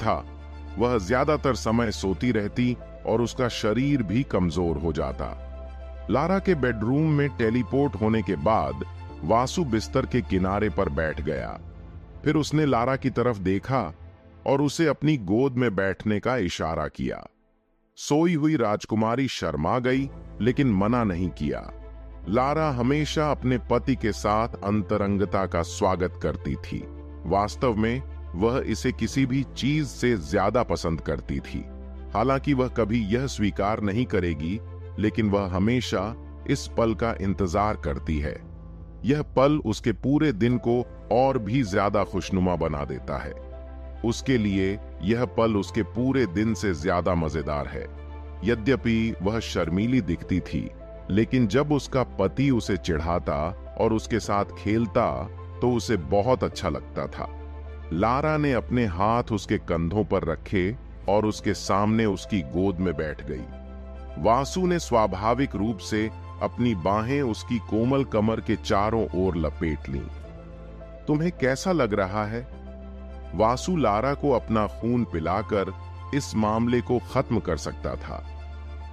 था, वह ज्यादातर समय सोती रहती और उसका शरीर भी कमजोर हो जाता। लारा के बेडरूम में टेलीपोर्ट होने के बाद वासु बिस्तर के किनारे पर बैठ गया। फिर उसने लारा की तरफ देखा और उसे अपनी गोद में बैठने का इशारा किया। सोई हुई राजकुमारी शर्मा गई, लेकिन मना नहीं किया। लारा हमेशा अपने पति के साथ अंतरंगता का स्वागत करती थी। वास्तव में वह इसे किसी भी चीज से ज्यादा पसंद करती थी। हालांकि वह कभी यह स्वीकार नहीं करेगी, लेकिन वह हमेशा इस पल का इंतजार करती है। यह पल उसके पूरे दिन को और भी ज्यादा खुशनुमा बना देता है। उसके लिए यह पल उसके पूरे दिन से ज्यादा मजेदार है। यद्यपि वह शर्मीली दिखती थी, लेकिन जब उसका पति उसे चिढ़ाता और उसके साथ खेलता तो उसे बहुत अच्छा लगता था। लारा ने अपने हाथ उसके कंधों पर रखे और उसके सामने उसकी गोद में बैठ गई। वासु ने स्वाभाविक रूप से अपनी बाहें उसकी कोमल कमर के चारों ओर लपेट लीं। तुम्हें कैसा लग रहा है? वासु लारा को अपना खून पिलाकर इस मामले को खत्म कर सकता था,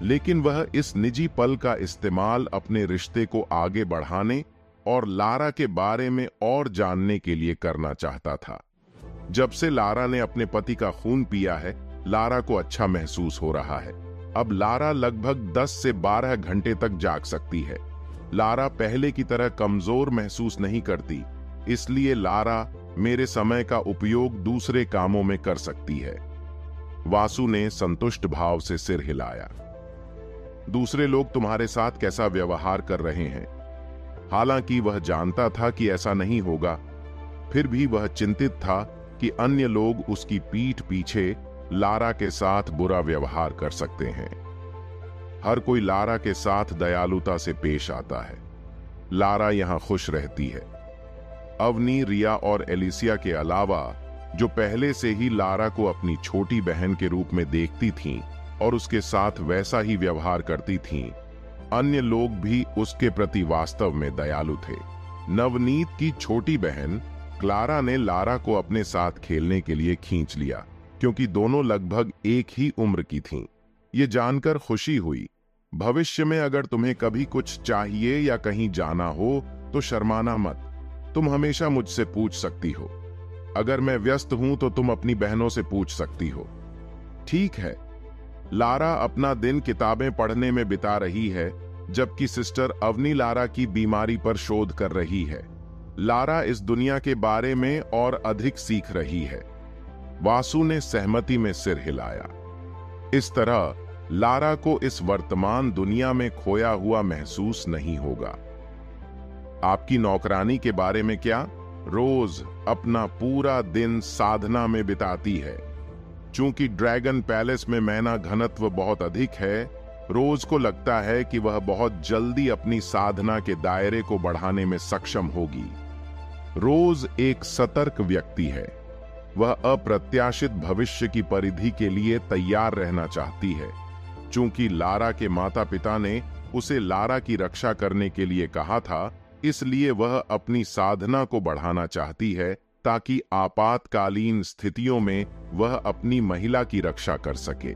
लेकिन वह इस निजी पल का इस्तेमाल अपने रिश्ते को आगे बढ़ाने और लारा के बारे में और जानने के लिए करना चाहता था। जब से लारा ने अपने पति का खून पिया है, लारा को अच्छा महसूस हो रहा है। अब लारा लगभग 10 से 12 घंटे तक जाग सकती है। लारा पहले की तरह कमजोर महसूस नहीं करती, इसलिए लारा मेरे समय का उपयोग दूसरे कामों में कर सकती है। वासु ने संतुष्ट भाव से सिर हिलाया। दूसरे लोग तुम्हारे साथ कैसा व्यवहार कर रहे हैं? हालांकि वह जानता था कि ऐसा नहीं होगा, फिर भी वह चिंतित था कि अन्य लोग उसकी पीठ पीछे लारा के साथ बुरा व्यवहार कर सकते हैं। हर कोई लारा के साथ दयालुता से पेश आता है। लारा यहां खुश रहती है। अवनी, रिया और एलिसिया के अलावा, जो पहले से ही लारा को अपनी छोटी बहन के रूप में देखती थीं और उसके साथ वैसा ही व्यवहार करती थीं, अन्य लोग भी उसके प्रति वास्तव में दयालु थे। नवनीत की छोटी बहन क्लारा ने लारा को अपने साथ खेलने के लिए खींच लिया, क्योंकि दोनों लगभग एक ही उम्र की थीं। ये जानकर खुशी हुई। भविष्य में अगर तुम्हें कभी कुछ चाहिए या कहीं जाना हो तो शर्माना मत। तुम हमेशा मुझसे पूछ सकती हो। अगर मैं व्यस्त हूं तो तुम अपनी बहनों से पूछ सकती हो। ठीक है। लारा अपना दिन किताबें पढ़ने में बिता रही है, जबकि सिस्टर अवनी लारा की बीमारी पर शोध कर रही है। लारा इस दुनिया के बारे में और अधिक सीख रही है। वासु ने सहमति में सिर हिलाया। इस तरह लारा को इस वर्तमान दुनिया में खोया हुआ महसूस नहीं होगा। आपकी नौकरानी के बारे में क्या? रोज अपना पूरा दिन साधना में बिताती है। चूंकि ड्रैगन पैलेस में मैना घनत्व बहुत अधिक है, रोज को लगता है कि वह बहुत जल्दी अपनी साधना के दायरे को बढ़ाने में सक्षम होगी। रोज एक सतर्क व्यक्ति है। वह अप्रत्याशित भविष्य की परिधि के लिए तैयार रहना चाहती है। चूंकि लारा के माता पिता ने उसे लारा की रक्षा करने के लिए कहा था, इसलिए वह अपनी साधना को बढ़ाना चाहती है ताकि आपातकालीन स्थितियों में वह अपनी महिला की रक्षा कर सके।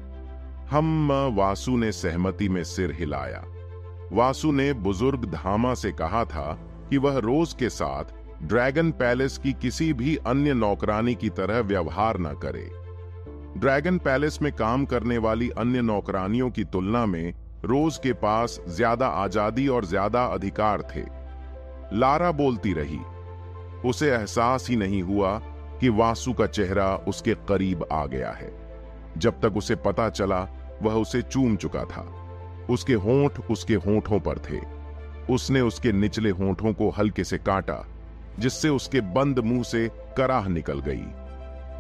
वासु ने सहमति में सिर हिलाया। वासु ने बुजुर्ग धामा से कहा था कि वह रोज के साथ ड्रैगन पैलेस की किसी भी अन्य नौकरानी की तरह व्यवहार न करे। ड्रैगन पैलेस में काम करने वाली अन्य नौकरानियों की तुलना में रोज के पास ज्यादा आजादी और ज्यादा अधिकार थे। लारा बोलती रही। उसे एहसास ही नहीं हुआ कि वासु का चेहरा उसके करीब आ गया है। जब तक उसे पता चला, वह उसे चूम चुका था। उसके होंठ उसके होंठों पर थे। उसने उसके निचले होंठों को हल्के से काटा, जिससे उसके बंद मुंह से कराह निकल गई।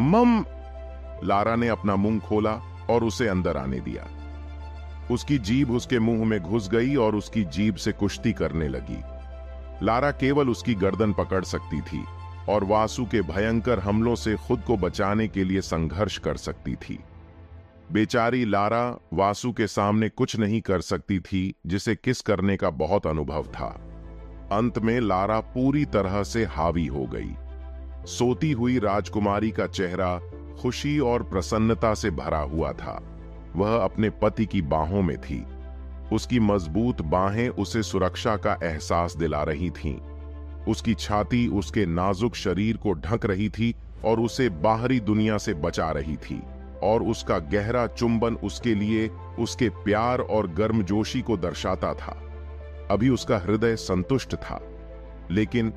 मम! लारा ने अपना मुंह खोला और उसे अंदर आने दिया। उसकी जीभ उसके मुंह में घुस गई और उसकी जीभ से कुश्ती करने लगी। लारा केवल उसकी गर्दन पकड़ सकती थी और वासु के भयंकर हमलों से खुद को बचाने के लिए संघर्ष कर सकती थी। बेचारी लारा वासु के सामने कुछ नहीं कर सकती थी, जिसे किस करने का बहुत अनुभव था। अंत में लारा पूरी तरह से हावी हो गई। सोती हुई राजकुमारी का चेहरा खुशी और प्रसन्नता से भरा हुआ था। वह अपने पति की बाहों में थी। उसकी मजबूत बाहें उसे सुरक्षा का एहसास दिला रही थीं। उसकी छाती उसके नाजुक शरीर को ढक रही थी और उसे बाहरी दुनिया से बचा रही थी। और उसका गहरा चुंबन उसके लिए उसके प्यार और गर्मजोशी को दर्शाता था। अभी उसका हृदय संतुष्ट था, लेकिन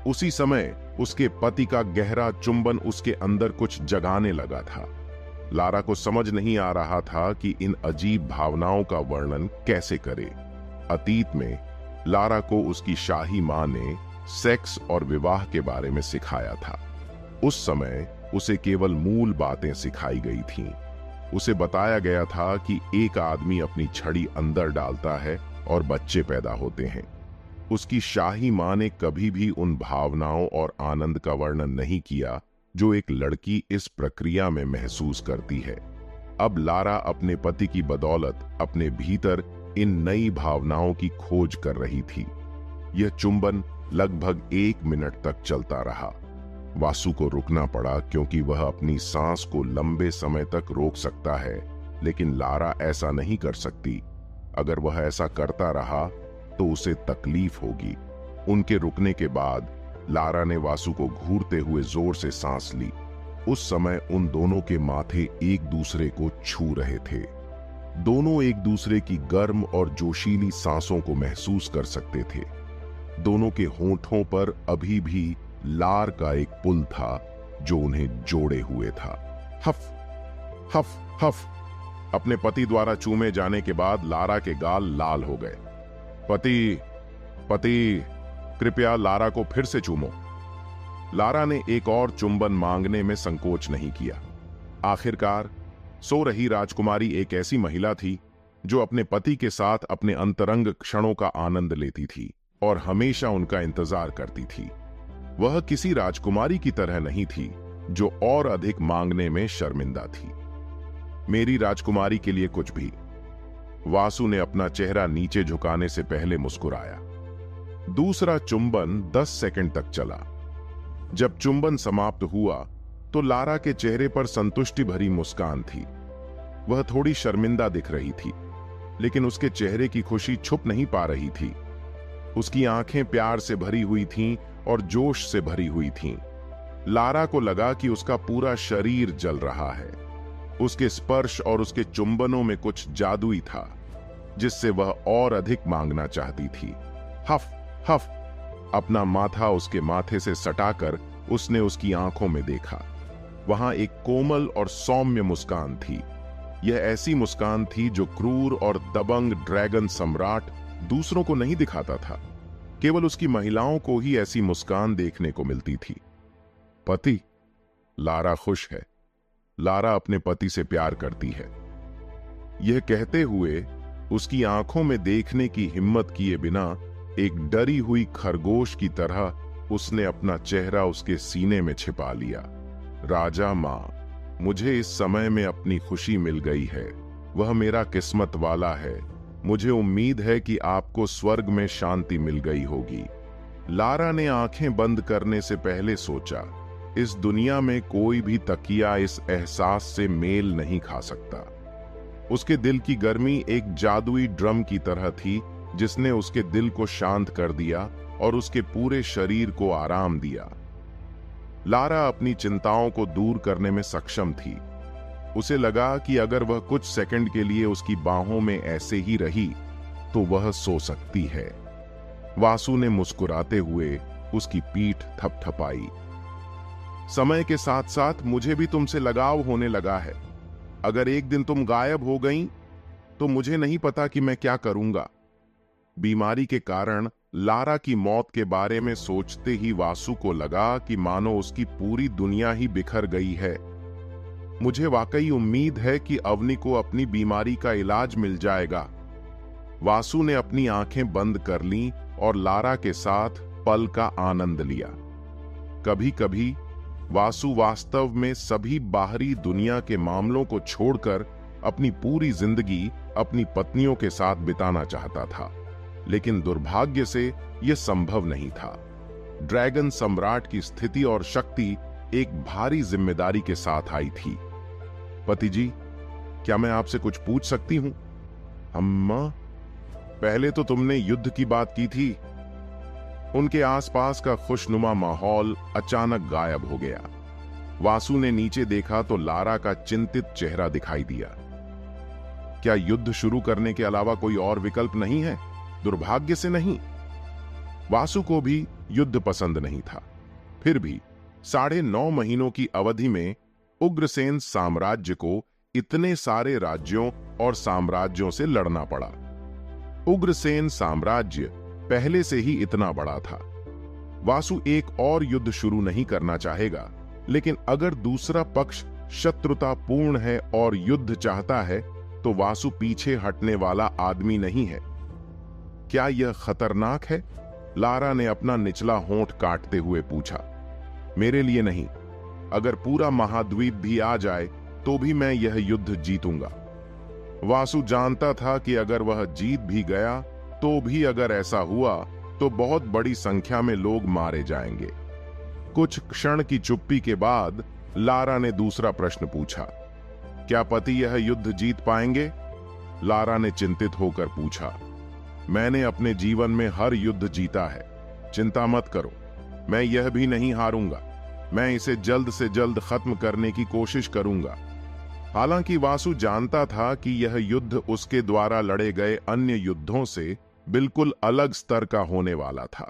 उसी समय उसके पति का गहरा चुंबन उसके अंदर कुछ जगाने लगा था। लारा को समझ नहीं आ रहा था कि इन अजीब भावनाओं का वर्णन कैसे करे। अतीत में लारा को उसकी शाही मां ने सेक्स और विवाह के बारे में सिखाया था। उस समय उसे केवल मूल बातें सिखाई गई थीं। उसे बताया गया था कि एक आदमी अपनी छड़ी अंदर डालता है और बच्चे पैदा होते हैं। उसकी शाही मां ने कभी भी उन भावनाओं और आनंद का वर्णन नहीं किया जो एक लड़की इस प्रक्रिया में महसूस करती है। अब लारा अपने पति की बदौलत अपने भीतर इन नई भावनाओं की खोज कर रही थी। यह चुंबन लगभग 1 मिनट तक चलता रहा। वासु को रुकना पड़ा क्योंकि वह अपनी सांस को लंबे समय तक रोक सकता है, लेकिन लारा ऐसा नहीं कर सकती। अगर वह ऐसा करता रहा तो उसे तकलीफ होगी। उनके रुकने के बाद लारा ने वासु को घूरते हुए जोर से सांस ली। उस समय उन दोनों के माथे एक दूसरे को छू रहे थे। दोनों एक दूसरे की गर्म और जोशीली सांसों को महसूस कर सकते थे। दोनों के होंठों पर अभी भी लार का एक पुल था जो उन्हें जोड़े हुए था। हफ हफ हफ। अपने पति द्वारा चूमे जाने के बाद लारा के गाल लाल हो गए। पति पति कृपया लारा को फिर से चूमो। लारा ने एक और चुंबन मांगने में संकोच नहीं किया। आखिरकार सो रही राजकुमारी एक ऐसी महिला थी जो अपने पति के साथ अपने अंतरंग क्षणों का आनंद लेती थी और हमेशा उनका इंतजार करती थी। वह किसी राजकुमारी की तरह नहीं थी जो और अधिक मांगने में शर्मिंदा थी। मेरी राजकुमारी के लिए कुछ भी। वासु ने अपना चेहरा नीचे झुकाने से पहले मुस्कुराया। दूसरा चुंबन 10 सेकंड तक चला। जब चुंबन समाप्त हुआ तो लारा के चेहरे पर संतुष्टि भरी मुस्कान थी। वह थोड़ी शर्मिंदा दिख रही थी, लेकिन उसके चेहरे की खुशी छुप नहीं पा रही थी। उसकी आंखें प्यार से भरी हुई थीं और जोश से भरी हुई थीं। लारा को लगा कि उसका पूरा शरीर जल रहा है। उसके स्पर्श और उसके चुंबनों में कुछ जादुई था, जिससे वह और अधिक मांगना चाहती थी। हफ हफ। अपना माथा उसके माथे से सटाकर उसने उसकी आंखों में देखा। वहां एक कोमल और सौम्य मुस्कान थी। यह ऐसी मुस्कान थी जो क्रूर और दबंग ड्रैगन सम्राट दूसरों को नहीं दिखाता था। केवल उसकी महिलाओं को ही ऐसी मुस्कान देखने को मिलती थी। पति, लारा खुश है। लारा अपने पति से प्यार करती है। यह कहते हुए उसकी आंखों में देखने की हिम्मत किए बिना एक डरी हुई खरगोश की तरह उसने अपना चेहरा उसके सीने में छिपा लिया। राजा मां, मुझे इस समय में अपनी खुशी मिल गई है। वह मेरा किस्मत वाला है। मुझे उम्मीद है कि आपको स्वर्ग में शांति मिल गई होगी। लारा ने आंखें बंद करने से पहले सोचा, इस दुनिया में कोई भी तकिया इस एहसास से मेल नहीं खा सकता। उसके दिल की गर्मी एक जादुई ड्रम की तरह थी जिसने उसके दिल को शांत कर दिया और उसके पूरे शरीर को आराम दिया। लारा अपनी चिंताओं को दूर करने में सक्षम थी। उसे लगा कि अगर वह कुछ सेकंड के लिए उसकी बाहों में ऐसे ही रही तो वह सो सकती है। वासु ने मुस्कुराते हुए उसकी पीठ थपथपाई। समय के साथ साथ मुझे भी तुमसे लगाव होने लगा है। अगर एक दिन तुम गायब हो गईं, तो मुझे नहीं पता कि मैं क्या करूंगा। बीमारी के कारण लारा की मौत के बारे में सोचते ही वासु को लगा कि मानो उसकी पूरी दुनिया ही बिखर गई है। मुझे वाकई उम्मीद है कि अवनी को अपनी बीमारी का इलाज मिल जाएगा। वासु ने अपनी आंखें बंद कर लीं और लारा के साथ पल का आनंद लिया। कभी कभी वासु वास्तव में सभी बाहरी दुनिया के मामलों को छोड़कर अपनी पूरी जिंदगी अपनी पत्नियों के साथ बिताना चाहता था, लेकिन दुर्भाग्य से यह संभव नहीं था। ड्रैगन सम्राट की स्थिति और शक्ति एक भारी जिम्मेदारी के साथ आई थी। पति जी, क्या मैं आपसे कुछ पूछ सकती हूं? अम्मा, पहले तो तुमने युद्ध की बात की थी। उनके आसपास का खुशनुमा माहौल अचानक गायब हो गया। वासु ने नीचे देखा तो लारा का चिंतित चेहरा दिखाई दिया। क्या युद्ध शुरू करने के अलावा कोई और विकल्प नहीं है? दुर्भाग्य से नहीं। वासु को भी युद्ध पसंद नहीं था। फिर भी 9.5 महीनों की अवधि में उग्रसेन साम्राज्य को इतने सारे राज्यों और साम्राज्यों से लड़ना पड़ा। उग्रसेन साम्राज्य पहले से ही इतना बड़ा था। वासु एक और युद्ध शुरू नहीं करना चाहेगा, लेकिन अगर दूसरा पक्ष शत्रुतापूर्ण है और युद्ध चाहता है तो वासु पीछे हटने वाला आदमी नहीं है। क्या यह खतरनाक है? लारा ने अपना निचला होंठ काटते हुए पूछा। मेरे लिए नहीं। अगर पूरा महाद्वीप भी आ जाए तो भी मैं यह युद्ध जीतूंगा। वासु जानता था कि अगर वह जीत भी गया तो भी अगर ऐसा हुआ तो बहुत बड़ी संख्या में लोग मारे जाएंगे। कुछ क्षण की चुप्पी के बाद लारा ने दूसरा प्रश्न पूछा। क्या पति यह युद्ध जीत पाएंगे? लारा ने चिंतित होकर पूछा। मैंने अपने जीवन में हर युद्ध जीता है, चिंता मत करो। मैं यह भी नहीं हारूंगा। मैं इसे जल्द से जल्द खत्म करने की कोशिश करूंगा। हालांकि वासु जानता था कि यह युद्ध उसके द्वारा लड़े गए अन्य युद्धों से बिल्कुल अलग स्तर का होने वाला था।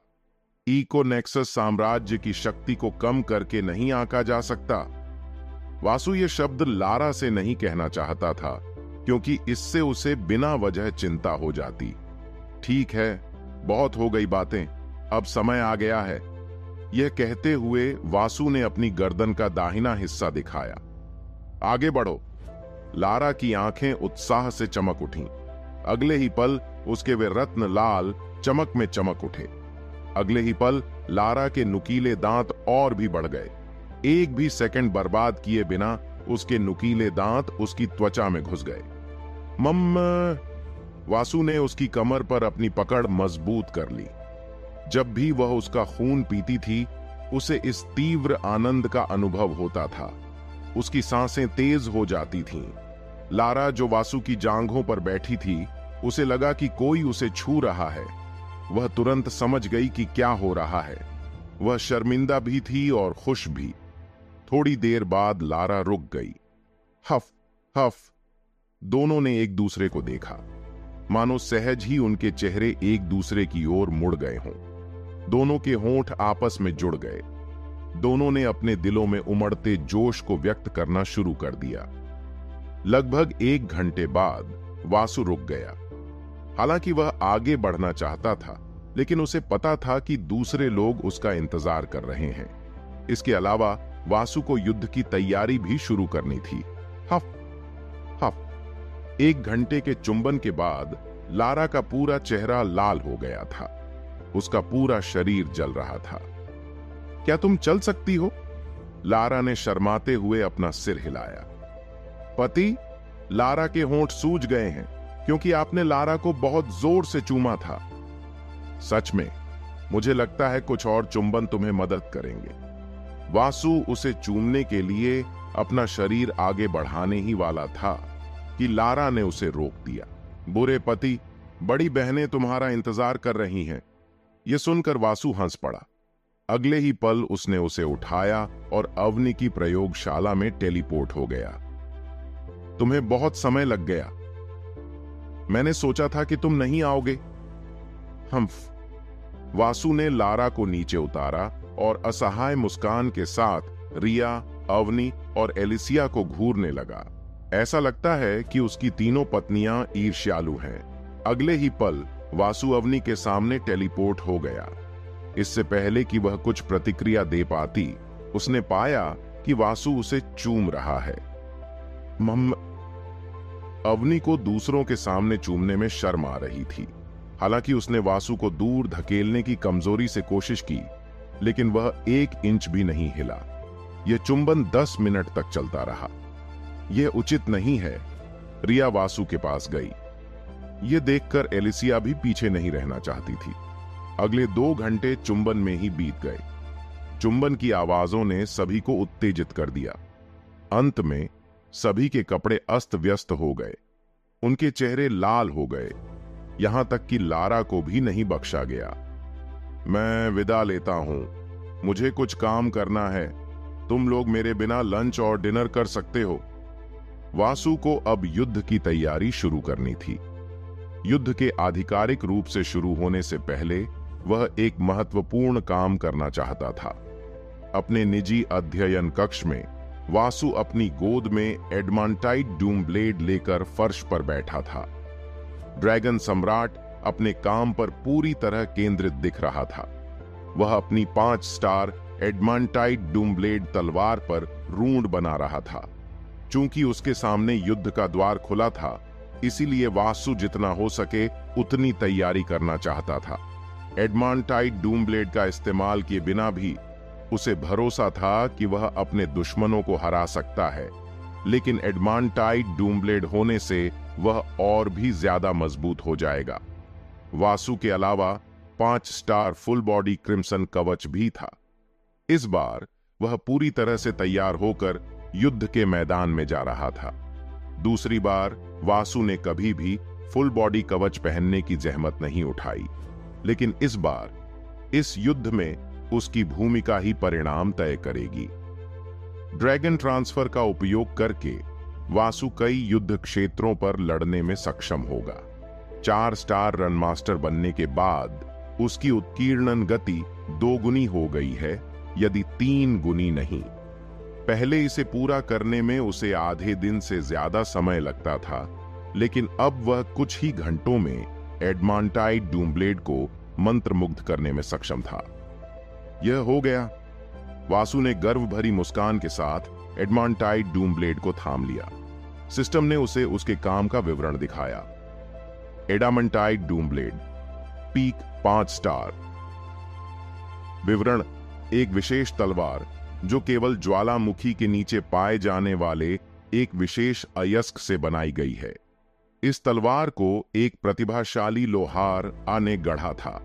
इकोनेक्सस साम्राज्य की शक्ति को कम करके नहीं आंका जा सकता। वासु ये शब्द लारा से नहीं कहना चाहता था, क्योंकि इससे उसे बिना वजह चिंता हो जाती। ठीक है, बहुत हो गई बातें, अब समय आ गया है। यह कहते हुए वासु ने अपनी गर्दन का दाहिना हिस्सा दिखाया। आगे बढ़ो। लारा की आंखें उत्साह से चमक उठीं। अगले ही पल उसके वे रत्न लाल चमक में चमक उठे। अगले ही पल लारा के नुकीले दांत और भी बढ़ गए। एक भी सेकंड बर्बाद किए बिना उसके नुकीले दांत उसकी त्वचा में घुस गए। मम्मा! वासु ने उसकी कमर पर अपनी पकड़ मजबूत कर ली। जब भी वह उसका खून पीती थी, उसे इस तीव्र आनंद का अनुभव होता था। उसकी सांसें तेज हो जाती थीं। लारा, जो वासु की जांघों पर बैठी थी, उसे लगा कि कोई उसे छू रहा है। वह तुरंत समझ गई कि क्या हो रहा है। वह शर्मिंदा भी थी और खुश भी। थोड़ी देर बाद लारा रुक गई। हफ हफ। दोनों ने एक दूसरे को देखा, मानो सहज ही उनके चेहरे एक दूसरे की ओर मुड़ गए हों। दोनों के होंठ आपस में जुड़ गए। दोनों ने अपने दिलों में उमड़ते जोश को व्यक्त करना शुरू कर दिया। लगभग 1 घंटे बाद वासु रुक गया। हालांकि वह आगे बढ़ना चाहता था, लेकिन उसे पता था कि दूसरे लोग उसका इंतजार कर रहे हैं। इसके अलावा वासु को युद्ध की तैयारी भी शुरू करनी थी। हफ हफ। 1 घंटे के चुंबन के बाद लारा का पूरा चेहरा लाल हो गया था। उसका पूरा शरीर जल रहा था। क्या तुम चल सकती हो? लारा ने शर्माते हुए अपना सिर हिलाया। पति, लारा के होंठ सूज गए हैं, क्योंकि आपने लारा को बहुत जोर से चूमा था। सच में? मुझे लगता है कुछ और चुंबन तुम्हें मदद करेंगे। वासु उसे चूमने के लिए अपना शरीर आगे बढ़ाने ही वाला था कि लारा ने उसे रोक दिया। बुरे पति, बड़ी बहनें तुम्हारा इंतजार कर रही हैं। यह सुनकर वासु हंस पड़ा। अगले ही पल उसने उसे उठाया और अवनी की प्रयोगशाला में टेलीपोर्ट हो गया। तुम्हें बहुत समय लग गया। मैंने सोचा था कि तुम नहीं आओगे। हम्फ। वासु ने लारा को नीचे उतारा और असहाय मुस्कान के साथ रिया, अवनी और एलिसिया को घूरने लगा। ऐसा लगता है कि उसकी तीनों पत्नियां ईर्ष्यालु हैं। अगले ही पल वासु अवनी के सामने टेलीपोर्ट हो गया। इससे पहले कि वह कुछ प्रतिक्रिया दे पाती, उसने पाया कि वासु उसे चूम रहा है। अवनी को दूसरों के सामने चूमने में शर्म आ रही थी। हालांकि उसने वासु को दूर धकेलने की कमजोरी से कोशिश की, लेकिन वह 1 इंच भी नहीं हिला। यह चुंबन 10 मिनट तक चलता रहा। यह उचित नहीं है। रिया वासु के पास गई। यह देखकर एलिसिया भी पीछे नहीं रहना चाहती थी। अगले 2 घंटे चुंबन में ही बीत गए। चुंबन की आवाजों ने सभी को उत्तेजित कर दिया। अंत में सभी के कपड़े अस्त व्यस्त हो गए, उनके चेहरे लाल हो गए, यहां तक कि लारा को भी नहीं बख्शा गया। मैं विदा लेता हूं, मुझे कुछ काम करना है। तुम लोग मेरे बिना लंच और डिनर कर सकते हो। वासु को अब युद्ध की तैयारी शुरू करनी थी। युद्ध के आधिकारिक रूप से शुरू होने से पहले वह एक महत्वपूर्ण काम करना चाहता था। अपने निजी अध्ययन कक्ष में वासु अपनी गोद में एडमांटाइट डूमब्लेड लेकर फर्श पर बैठा था। ड्रैगन सम्राट अपने काम पर पूरी तरह केंद्रित दिख रहा था। वह अपनी 5 स्टार एडमांटाइट डूमब्लेड तलवार पर रूंड बना रहा था। चूंकि उसके सामने युद्ध का द्वार खुला था, इसीलिए वासु जितना हो सके उतनी तैयारी करना चाहता था। एडमांटाइट डूमब्लेड का इस्तेमाल किए बिना भी उसे भरोसा था कि वह अपने दुश्मनों को हरा सकता है, लेकिन एडमांटाइट डूमब्लेड होने से वह और भी ज्यादा मजबूत हो जाएगा। वासु के अलावा 5 स्टार फुल बॉडी क्रिम्सन कवच भी था। इस बार वह पूरी तरह से तैयार होकर युद्ध के मैदान में जा रहा था। दूसरी बार वासु ने कभी भी फुल बॉडी कवच पहनने की जहमत नहीं उठाई, लेकिन इस बार इस युद्ध में उसकी भूमिका ही परिणाम तय करेगी। ड्रैगन ट्रांसफर का उपयोग करके वासु कई युद्ध क्षेत्रों पर लड़ने में सक्षम होगा। 4 स्टार रन मास्टर बनने के बाद उसकी उत्कीर्णन गति 2 गुनी हो गई है, यदि 3 गुनी नहीं। पहले इसे पूरा करने में उसे आधे दिन से ज्यादा समय लगता था, लेकिन अब वह कुछ ही घंटों में एडमांटाइट डूमब्लेड को मंत्रमुग्ध करने में सक्षम था। यह हो गया। वासु ने गर्व भरी मुस्कान के साथ एडमांटाइट डूमब्लेड को थाम लिया। सिस्टम ने उसे उसके काम का विवरण दिखाया। एडामंटाइट डूमब्लेड, पीक 5 स्टार। विवरण: एक विशेष तलवार जो केवल ज्वालामुखी के नीचे पाए जाने वाले एक विशेष अयस्क से बनाई गई है। इस तलवार को एक प्रतिभाशाली लोहार ने गढ़ा था।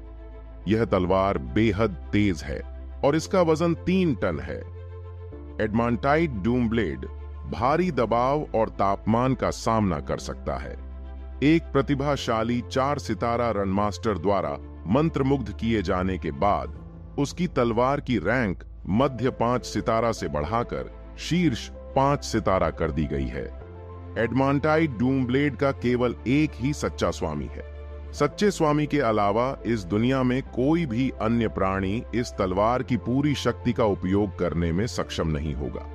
यह तलवार बेहद तेज है और इसका वजन 3 टन है। एडमांटाइट डूमब्लेड भारी दबाव और तापमान का सामना कर सकता है। एक प्रतिभाशाली 4 सितारा रनमास्टर द्वारा मंत्रमुग्ध किए जाने के बाद उसकी तलवार की रैंक मध्य 5 सितारा से बढ़ाकर शीर्ष 5 सितारा कर दी गई है। एडमांटाइट डूमब्लेड का केवल एक ही सच्चा स्वामी है। सच्चे स्वामी के अलावा इस दुनिया में कोई भी अन्य प्राणी इस तलवार की पूरी शक्ति का उपयोग करने में सक्षम नहीं होगा।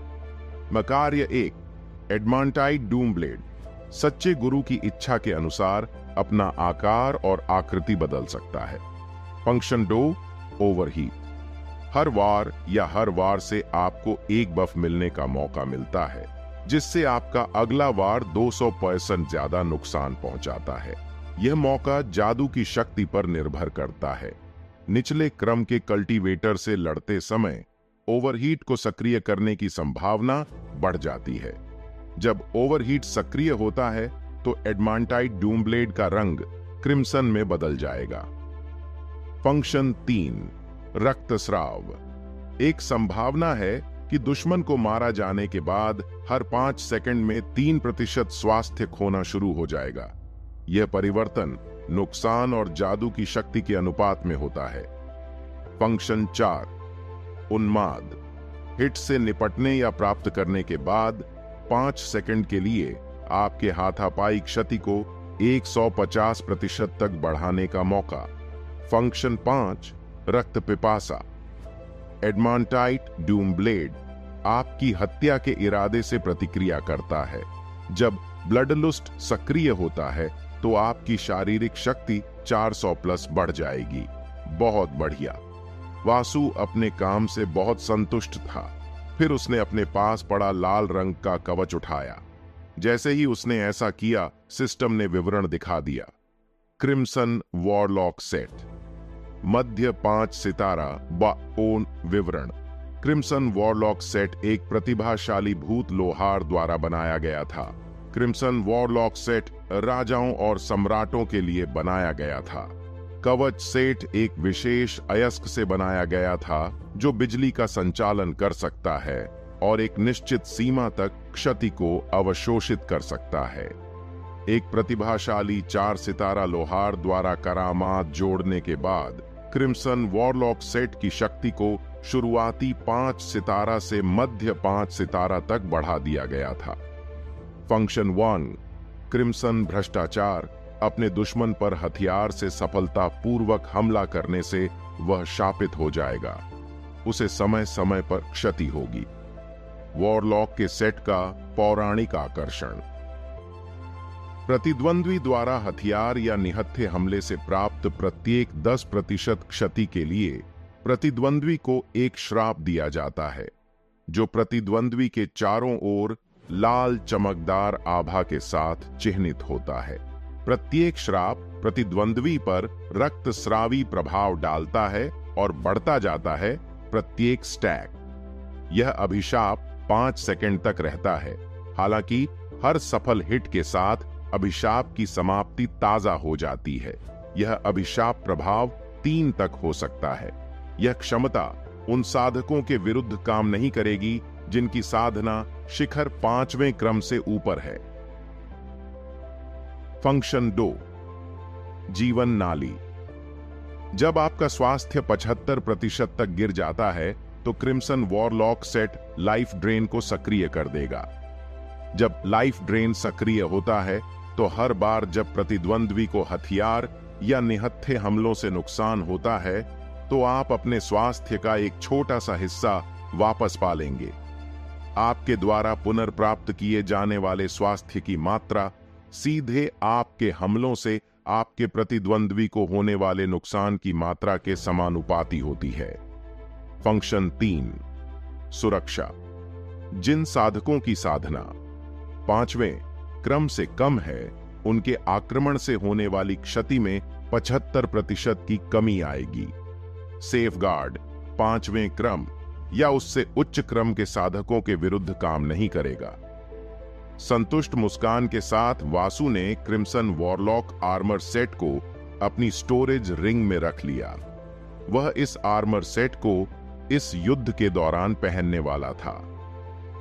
मकार्य 1, एडमांटाइट डूमब्लेड सच्चे गुरु की इच्छा के अनुसार अपना आकार और आकृति बदल सकता है। Function 2, overheat. हर वार या हर वार से आपको एक बफ मिलने का मौका मिलता है, जिससे आपका अगला वार 200% ज्यादा नुकसान पहुंचाता है। यह मौका जादू की शक्ति पर निर्भर करता है। निचले क्रम के कल्टीवेटर से लड़ते समय ओवरहीट को सक्रिय करने की संभावना बढ़ जाती है। जब ओवरहीट सक्रिय होता है तो एडमांटाइट डूमब्लेड का रंग क्रिम्सन में बदल जाएगा। फंक्शन 3, रक्तस्राव। एक संभावना है कि दुश्मन को मारा जाने के बाद हर 5 सेकंड में 3% स्वास्थ्य खोना शुरू हो जाएगा। यह परिवर्तन नुकसान और जादू की शक्ति के अनुपात में होता है। फंक्शन 4, उन्माद। हिट से निपटने या प्राप्त करने के बाद 5 सेकंड के लिए आपके हाथापाई क्षति को 150% तक बढ़ाने का मौका। फंक्शन 5, रक्त पिपासा। एडमांटाइट डूमब्लेड आपकी हत्या के इरादे से प्रतिक्रिया करता है। जब ब्लडलुस्ट सक्रिय होता है तो आपकी शारीरिक शक्ति 400+ बढ़ जाएगी। बहुत बढ़िया। वासु अपने काम से बहुत संतुष्ट था। फिर उसने अपने पास पड़ा लाल रंग का कवच उठाया। जैसे ही उसने ऐसा किया, सिस्टम ने विवरण दिखा दिया। क्रिम्सन वॉरलॉक सेट, मध्य 5 सितारा बाओन। विवरण: क्रिम्सन वॉरलॉक सेट एक प्रतिभाशाली भूत लोहार द्वारा बनाया गया था। क्रिम्सन वॉरलॉक सेट राजाओं और सम्राटों के लिए बनाया गया था। कवच सेट एक विशेष अयस्क से बनाया गया था जो बिजली का संचालन कर सकता है और एक निश्चित सीमा तक क्षति को अवशोषित कर सकता है। एक प्रतिभाशाली 4 सितारा लोहार द्वारा करामात जोड़ने के बाद क्रिम्सन वॉरलॉक सेट की शक्ति को शुरुआती 5 सितारा से मध्य 5 सितारा तक बढ़ा दिया गया था। फंक्शन 1, क्रिम्सन भ्रष्टाचार। अपने दुश्मन पर हथियार से सफलतापूर्वक हमला करने से वह शापित हो जाएगा। उसे समय समय पर क्षति होगी। वॉरलॉक के सेट का पौराणिक आकर्षण। प्रतिद्वंद्वी द्वारा हथियार या निहत्थे हमले से प्राप्त प्रत्येक 10% क्षति के लिए प्रतिद्वंद्वी को एक श्राप दिया जाता है, जो प्रतिद्वंद्वी के चारों ओर लाल चमकदार आभा के साथ चिह्नित होता है। प्रत्येक श्राप प्रतिद्वंद्वी पर रक्तस्रावी प्रभाव डालता है और बढ़ता जाता है प्रत्येक स्टैक। यह अभिशाप 5 सेकंड तक रहता है। हालांकि हर सफल हिट के साथ अभिशाप की समाप्ति ताजा हो जाती है। यह अभिशाप प्रभाव 3 तक हो सकता है। यह क्षमता उन साधकों के विरुद्ध काम नहीं करेगी जिनकी साधना शिखर 5वें क्रम से ऊपर है। फंक्शन 2, जीवन नाली। जब आपका स्वास्थ्य 75% तक गिर जाता है तो crimson warlock set life drain को सक्रिय कर देगा। जब लाइफ ड्रेन सक्रिय होता है तो हर बार जब प्रतिद्वंद्वी को हथियार या निहत्थे हमलों से नुकसान होता है तो आप अपने स्वास्थ्य का एक छोटा सा हिस्सा वापस पा लेंगे। आपके द्वारा पुनर्प्राप्त किए जाने वाले स्वास्थ्य की मात्रा सीधे आपके हमलों से आपके प्रतिद्वंद्वी को होने वाले नुकसान की मात्रा के समानुपाती होती है। फंक्शन 3, सुरक्षा। जिन साधकों की साधना 5वें क्रम से कम है, उनके आक्रमण से होने वाली क्षति में 75% की कमी आएगी। सेफगार्ड 5वें क्रम या उससे उच्च क्रम के साधकों के विरुद्ध काम नहीं करेगा। संतुष्ट मुस्कान के साथ वासु ने क्रिम्सन वॉरलॉक आर्मर सेट को अपनी स्टोरेज रिंग में रख लिया। वह इस आर्मर सेट को इस युद्ध के दौरान पहनने वाला था।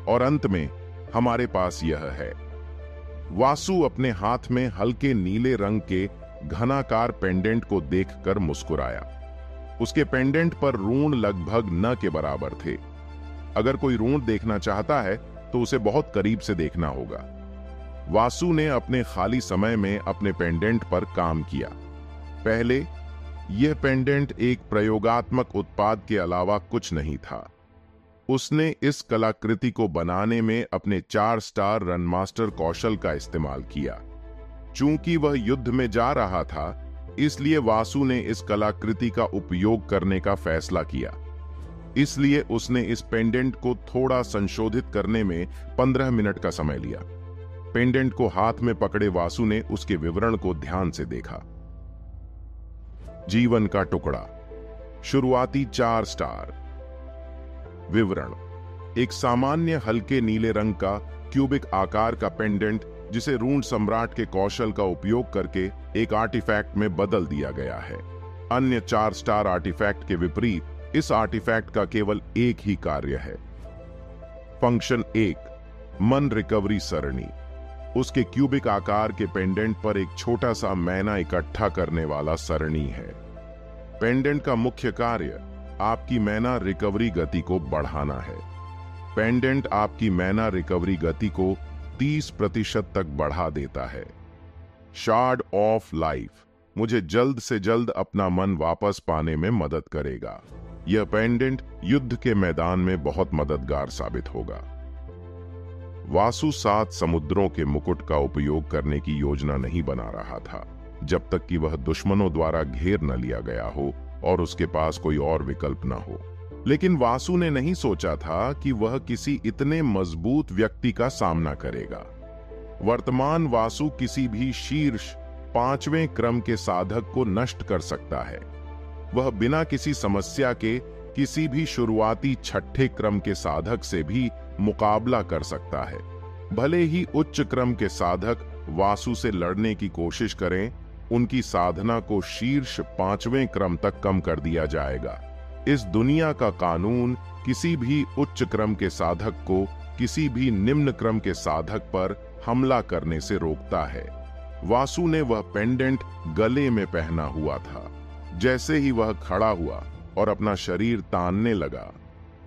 और अंत में हमारे पास यह है। वासु अपने हाथ में हल्के नीले रंग के घनाकार पेंडेंट को देखकर मुस्कुराया। उसके पेंडेंट पर रून लगभग न के बराबर थे। अगर कोई रून देखना चाहता है तो उसे बहुत करीब से देखना होगा। वासु ने अपने खाली समय में अपने पेंडेंट पर काम किया। पहले यह पेंडेंट एक प्रयोगात्मक उत्पाद के अलावा कुछ नहीं था। उसने इस कलाकृति को बनाने में अपने 4 स्टार रनमास्टर कौशल का इस्तेमाल किया। चूंकि वह युद्ध में जा रहा था, इसलिए वासु ने इस कलाकृति का उपयोग करने का फैसला किया। इसलिए उसने इस पेंडेंट को थोड़ा संशोधित करने में 15 मिनट का समय लिया। पेंडेंट को हाथ में पकड़े वासु ने उसके विवरण को ध्यान से देखा। जीवन का टुकड़ा, शुरुआती 4 स्टार। विवरण: एक सामान्य हल्के नीले रंग का क्यूबिक आकार का पेंडेंट जिसे रून सम्राट के कौशल का उपयोग करके एक आर्टिफैक्ट में बदल दिया गया है। अन्य 4 स्टार आर्टिफैक्ट के विपरीत इस आर्टिफैक्ट का केवल एक ही कार्य है। फंक्शन 1, मन रिकवरी सरणी। उसके क्यूबिक आकार के पेंडेंट पर एक छोटा सा मैना इकट्ठा करने वाला सरणी है। पेंडेंट का मुख्य कार्य आपकी मैना रिकवरी गति को बढ़ाना है। पेंडेंट आपकी मैना रिकवरी गति को 30% तक बढ़ा देता है। शार्ड ऑफ लाइफ मुझे जल्द से जल्द अपना मन वापस पाने में मदद करेगा। यह पेंडेंट युद्ध के मैदान में बहुत मददगार साबित होगा। वासु 7 समुद्रों के मुकुट का उपयोग करने की योजना नहीं बना रहा था, जब तक कि वह दुश्मनों द्वारा घेर न लिया गया हो और उसके पास कोई और विकल्प न हो। लेकिन वासु ने नहीं सोचा था कि वह किसी इतने मजबूत व्यक्ति का सामना करेगा। वर्तमान वासु किसी भी शीर्ष 5वें क्रम के साधक को नष्ट कर सकता है। वह बिना किसी समस्या के किसी भी शुरुआती 6ठे क्रम के साधक से भी मुकाबला कर सकता है। भले ही उच्च क्रम के साधक वासु से लड़ने की कोशिश करें, उनकी साधना को शीर्ष 5वें क्रम तक कम कर दिया जाएगा। इस दुनिया का कानून किसी भी उच्च क्रम के साधक को किसी भी निम्न क्रम के साधक पर हमला करने से रोकता है। वासु ने वह पेंडेंट गले में पहना हुआ था। जैसे ही वह खड़ा हुआ और अपना शरीर तानने लगा,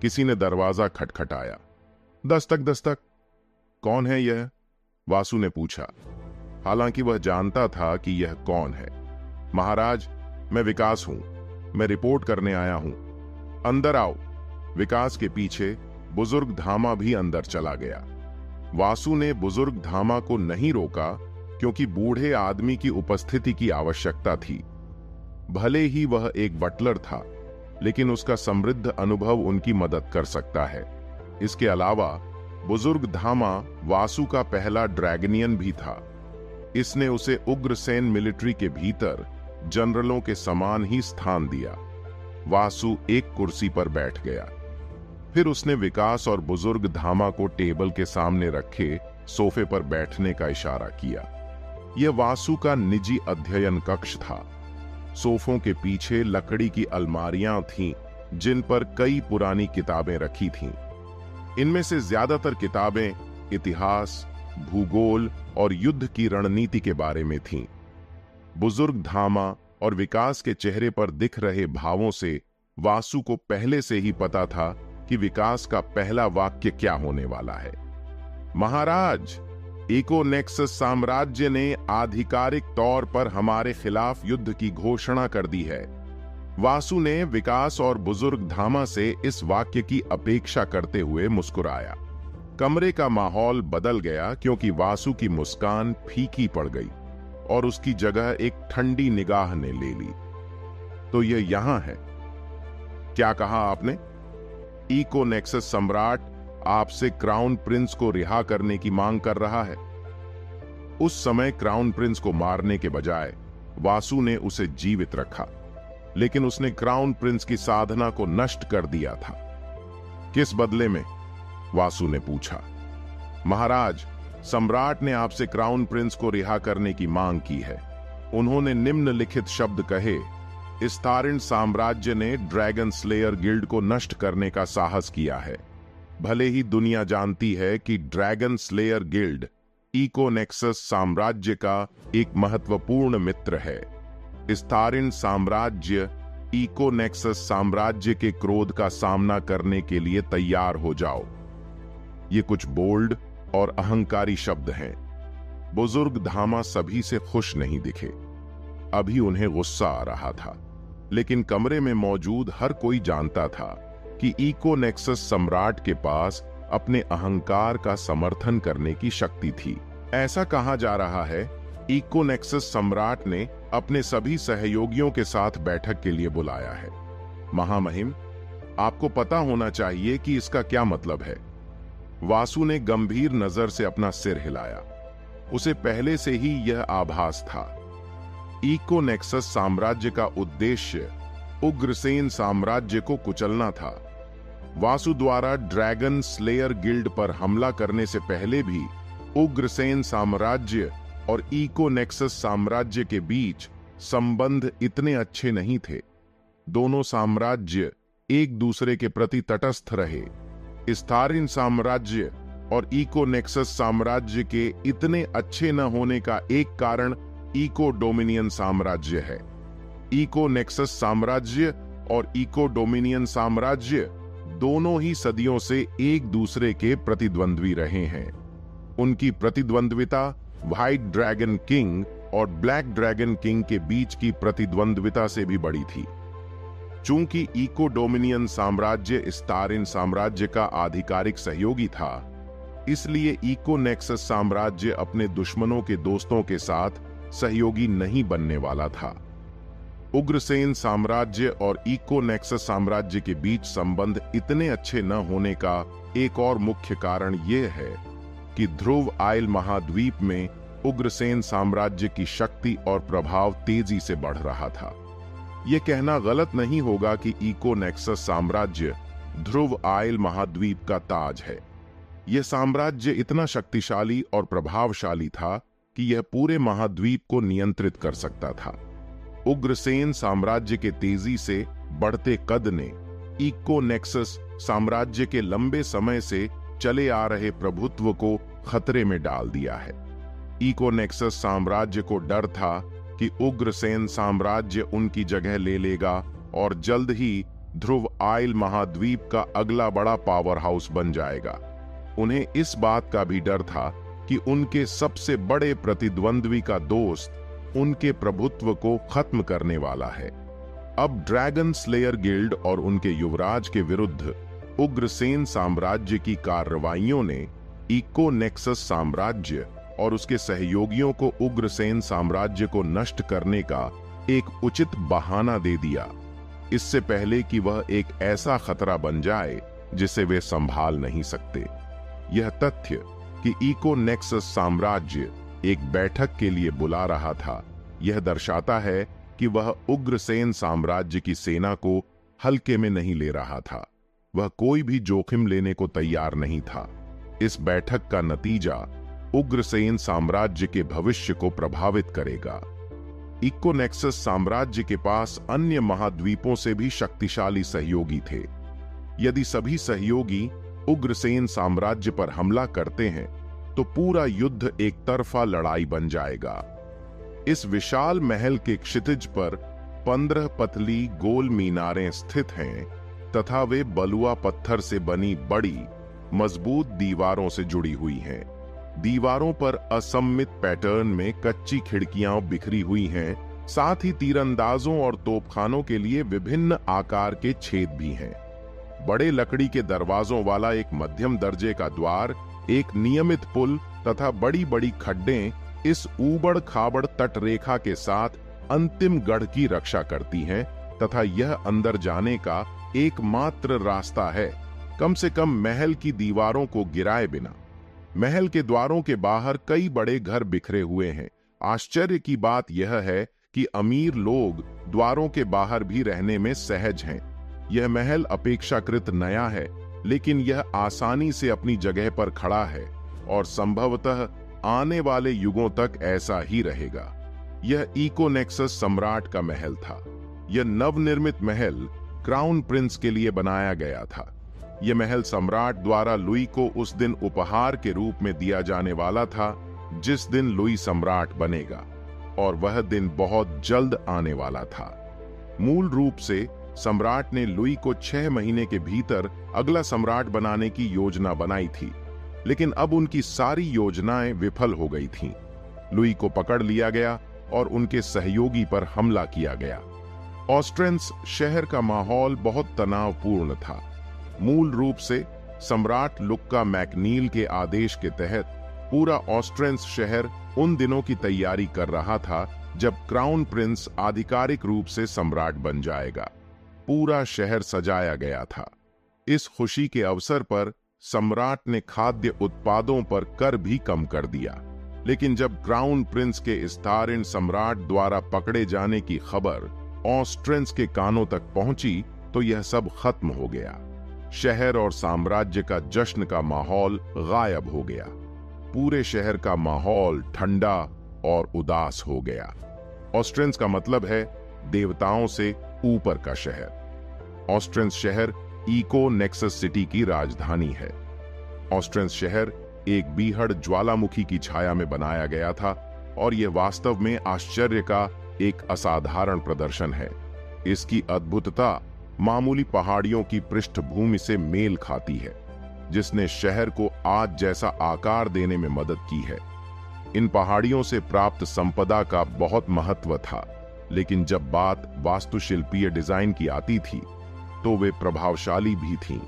किसी ने दरवाजा खटखटाया। दस्तक दस्तक। कौन है यह? वासु ने पूछा, हालांकि वह जानता था कि यह कौन है। महाराज, मैं विकास हूं। मैं रिपोर्ट करने आया हूं। अंदर आओ। विकास के पीछे बुजुर्ग धामा भी अंदर चला गया। वासु ने बुजुर्ग धामा को नहीं रोका क्योंकि बूढ़े आदमी की उपस्थिति की आवश्यकता थी। भले ही वह एक बटलर था, लेकिन उसका समृद्ध अनुभव उनकी मदद कर सकता है। इसके अलावा बुजुर्ग धामा वासु का पहला ड्रैगनियन भी था। इसने उसे उग्रसेन मिलिट्री के भीतर जनरलों के समान ही स्थान दिया। वासु एक कुर्सी पर बैठ गया। फिर उसने विकास और बुजुर्ग धामा को टेबल के सामने रखे सोफे पर बैठने का इशारा किया। यह वासु का निजी अध्ययन कक्ष था। सोफों के पीछे लकड़ी की अलमारियां थीं, जिन पर कई पुरानी किताबें रखी थीं। इनमें से ज्यादातर किताबें इतिहास, भूगोल और युद्ध की रणनीति के बारे में थीं। बुजुर्ग धामा और विकास के चेहरे पर दिख रहे भावों से वासु को पहले से ही पता था कि विकास का पहला वाक्य क्या होने वाला है। महाराज, इकोनेक्सस साम्राज्य ने आधिकारिक तौर पर हमारे खिलाफ युद्ध की घोषणा कर दी है। वासु ने विकास और बुजुर्ग धामा से इस वाक्य की अपेक्षा करते हुए मुस्कुराया। कमरे का माहौल बदल गया क्योंकि वासु की मुस्कान फीकी पड़ गई और उसकी जगह एक ठंडी निगाह ने ले ली। तो यह यहां है। क्या कहा आपने? इकोनेक्सस सम्राट आपसे क्राउन प्रिंस को रिहा करने की मांग कर रहा है। उस समय क्राउन प्रिंस को मारने के बजाय वासु ने उसे जीवित रखा, लेकिन उसने क्राउन प्रिंस की साधना को नष्ट कर दिया था। किस बदले में? वासु ने पूछा। महाराज, सम्राट ने आपसे क्राउन प्रिंस को रिहा करने की मांग की है। उन्होंने निम्नलिखित शब्द कहे, इस्तारिन साम्राज्य ने ड्रैगन स्लेयर गिल्ड को नष्ट करने का साहस किया है। भले ही दुनिया जानती है कि ड्रैगन स्लेयर गिल्ड इकोनेक्सस साम्राज्य का एक महत्वपूर्ण मित्र है। इस्तारिन साम्राज्य इकोनेक्सस साम्राज्य के क्रोध का सामना करने के लिए तैयार हो जाओ। ये कुछ बोल्ड और अहंकारी शब्द हैं। बुजुर्ग धामा सभी से खुश नहीं दिखे। अभी उन्हें गुस्सा आ रहा था, लेकिन कमरे में मौजूद हर कोई जानता था कि इकोनेक्सस सम्राट के पास अपने अहंकार का समर्थन करने की शक्ति थी। ऐसा कहा जा रहा है, इकोनेक्सस सम्राट ने अपने सभी सहयोगियों के साथ बैठक के लिए बुलाया है। महामहिम, आपको पता होना चाहिए कि इसका क्या मतलब है। वासु ने गंभीर नजर से अपना सिर हिलाया। उसे पहले से ही यह आभास था। इकोनेक्सस साम्राज्य का उद्देश्य उग्रसेन साम्राज्य को कुचलना था। वासु द्वारा ड्रैगन स्लेयर गिल्ड पर हमला करने से पहले भी उग्रसेन साम्राज्य और इकोनेक्सस साम्राज्य के बीच संबंध इतने अच्छे नहीं थे। दोनों साम्राज्य एक दूसरे के प्रति तटस्थ रहे। इस्तारिन साम्राज्य और इकोनेक्सस साम्राज्य के इतने अच्छे न होने का एक कारण इको डोमिनियन साम्राज्य है। इकोनेक्सस साम्राज्य और इको डोमिनियन साम्राज्य दोनों ही सदियों से एक दूसरे के प्रतिद्वंद्वी रहे हैं। उनकी प्रतिद्वंद्विता व्हाइट ड्रैगन किंग और ब्लैक ड्रैगन किंग के बीच की प्रतिद्वंद्विता से भी बड़ी थी। चूंकि इको डोमिनियन साम्राज्य इस्तारिन साम्राज्य का आधिकारिक सहयोगी था, इसलिए इकोनेक्सस साम्राज्य अपने दुश्मनों के दोस्तों के साथ सहयोगी नहीं बनने वाला था। उग्रसेन साम्राज्य और इकोनेक्सस साम्राज्य के बीच संबंध इतने अच्छे न होने का एक और मुख्य कारण यह है कि ध्रुव आइल महाद्वीप में उग्रसेन साम्राज्य की शक्ति और प्रभाव तेजी से बढ़ रहा था। यह कहना गलत नहीं होगा कि इकोनेक्सस साम्राज्य ध्रुव आइल महाद्वीप का ताज है। यह साम्राज्य इतना शक्तिशाली और प्रभावशाली था कि यह पूरे महाद्वीप को नियंत्रित कर सकता था। उग्रसेन साम्राज्य के तेजी से बढ़ते कद ने इकोनेक्सस साम्राज्य के लंबे समय से चले आ रहे प्रभुत्व को खतरे में डाल दिया है। इकोनेक्सस साम्राज्य को डर था कि उग्रसेन साम्राज्य उनकी जगह ले लेगा और जल्द ही ध्रुव आइल महाद्वीप का अगला बड़ा पावर हाउस बन जाएगा। उन्हें इस बात का भी डर था कि उनके सबसे बड़े प्रतिद्वंद्वी का दोस्त उनके प्रभुत्व को खत्म करने वाला है। अब ड्रैगन स्लेयर गिल्ड और उनके युवराज के विरुद्ध उग्रसेन साम्राज्य की कार्रवाइयों ने इकोनेक्सस साम्राज्य और उसके सहयोगियों को उग्रसेन साम्राज्य को नष्ट करने का एक उचित बहाना दे दिया, इससे पहले कि वह एक ऐसा खतरा बन जाए जिसे वे संभाल नहीं सकते। यह तथ्य कि इकोनेक्सस साम्राज्य एक बैठक के लिए बुला रहा था, यह दर्शाता है कि वह उग्रसेन साम्राज्य की सेना को हल्के में नहीं ले रहा था। वह कोई भी जोखिम लेने को तैयार नहीं था। इस बैठक का नतीजा उग्रसेन साम्राज्य के भविष्य को प्रभावित करेगा। इकोनेक्सस साम्राज्य के पास अन्य महाद्वीपों से भी शक्तिशाली सहयोगी थे। यदि सभी सहयोगी उग्रसेन साम्राज्य पर हमला करते हैं तो पूरा युद्ध एक तरफा लड़ाई बन जाएगा। इस विशाल महल के क्षितिज पर 15 पतली गोल मीनारें स्थित हैं तथा वे बलुआ पत्थर से बनी बड़ी मजबूत दीवारों से जुड़ी हुई हैं। दीवारों पर असममित पैटर्न में कच्ची खिड़कियां बिखरी हुई हैं, साथ ही तीरंदाजों और तोपखानों के लिए विभिन्न आकार के छेद भी हैं। बड़े लकड़ी के दरवाजों वाला एक मध्यम दर्जे का द्वार, एक नियमित पुल तथा बड़ी बड़ी खड्डें इस ऊबड़ खाबड़ तटरेखा के साथ अंतिम गढ़ की रक्षा करती हैं तथा यह अंदर जाने का एकमात्र रास्ता है, कम से कम महल की दीवारों को गिराए बिना। महल के द्वारों के बाहर कई बड़े घर बिखरे हुए हैं। आश्चर्य की बात यह है कि अमीर लोग द्वारों के बाहर भी रहने में सहज हैं। यह महल अपेक्षाकृत नया है, लेकिन यह आसानी से अपनी जगह पर खड़ा है और संभवतः आने वाले युगों तक ऐसा ही रहेगा। यह इकोनेक्सस सम्राट का महल था। यह नवनिर्मित महल क्राउन प्रिंस के लिए बनाया गया था। यह महल सम्राट द्वारा लुई को उस दिन उपहार के रूप में दिया जाने वाला था जिस दिन लुई सम्राट बनेगा, और वह दिन बहुत जल्द आने वाला था। मूल रूप से सम्राट ने लुई को 6 महीने के भीतर अगला सम्राट बनाने की योजना बनाई थी, लेकिन अब उनकी सारी योजनाएं विफल हो गई थीं। लुई को पकड़ लिया गया और उनके सहयोगी पर हमला किया गया। ऑस्ट्रेंस शहर का माहौल बहुत तनावपूर्ण था। मूल रूप से सम्राट लुक्का मैकनील के आदेश के तहत पूरा ऑस्ट्रेंस शहर उन दिनों की तैयारी कर रहा था जब क्राउन प्रिंस आधिकारिक रूप से सम्राट बन जाएगा। पूरा शहर सजाया गया था। इस खुशी के अवसर पर सम्राट ने खाद्य उत्पादों पर कर भी कम कर दिया, लेकिन जब क्राउन प्रिंस के स्टारिन सम्राट द्वारा पकड़े जाने की खबर ऑस्ट्रेंस के कानों तक पहुंची तो यह सब खत्म हो गया। शहर और साम्राज्य का जश्न का माहौल गायब हो गया। पूरे शहर का माहौल ठंडा और उदास हो गया। ऑस्ट्रेंस का मतलब है देवताओं से ऊपर का शहर। ऑस्ट्रेंस शहर इकोनेक्सस सिटी की राजधानी है। ऑस्ट्रेंस शहर एक बीहड़ ज्वालामुखी की छाया में बनाया गया था और यह वास्तव में आश्चर्य का एक असाधारण प्रदर्शन है। इसकी अद्भुतता मामूली पहाड़ियों की पृष्ठभूमि से मेल खाती है, जिसने शहर को आज जैसा आकार देने में मदद की है। इन पहाड़ियों से प्राप्त संपदा का बहुत महत्व था, लेकिन जब बात वास्तुशिल्पीय डिजाइन की आती थी तो वे प्रभावशाली भी थीं,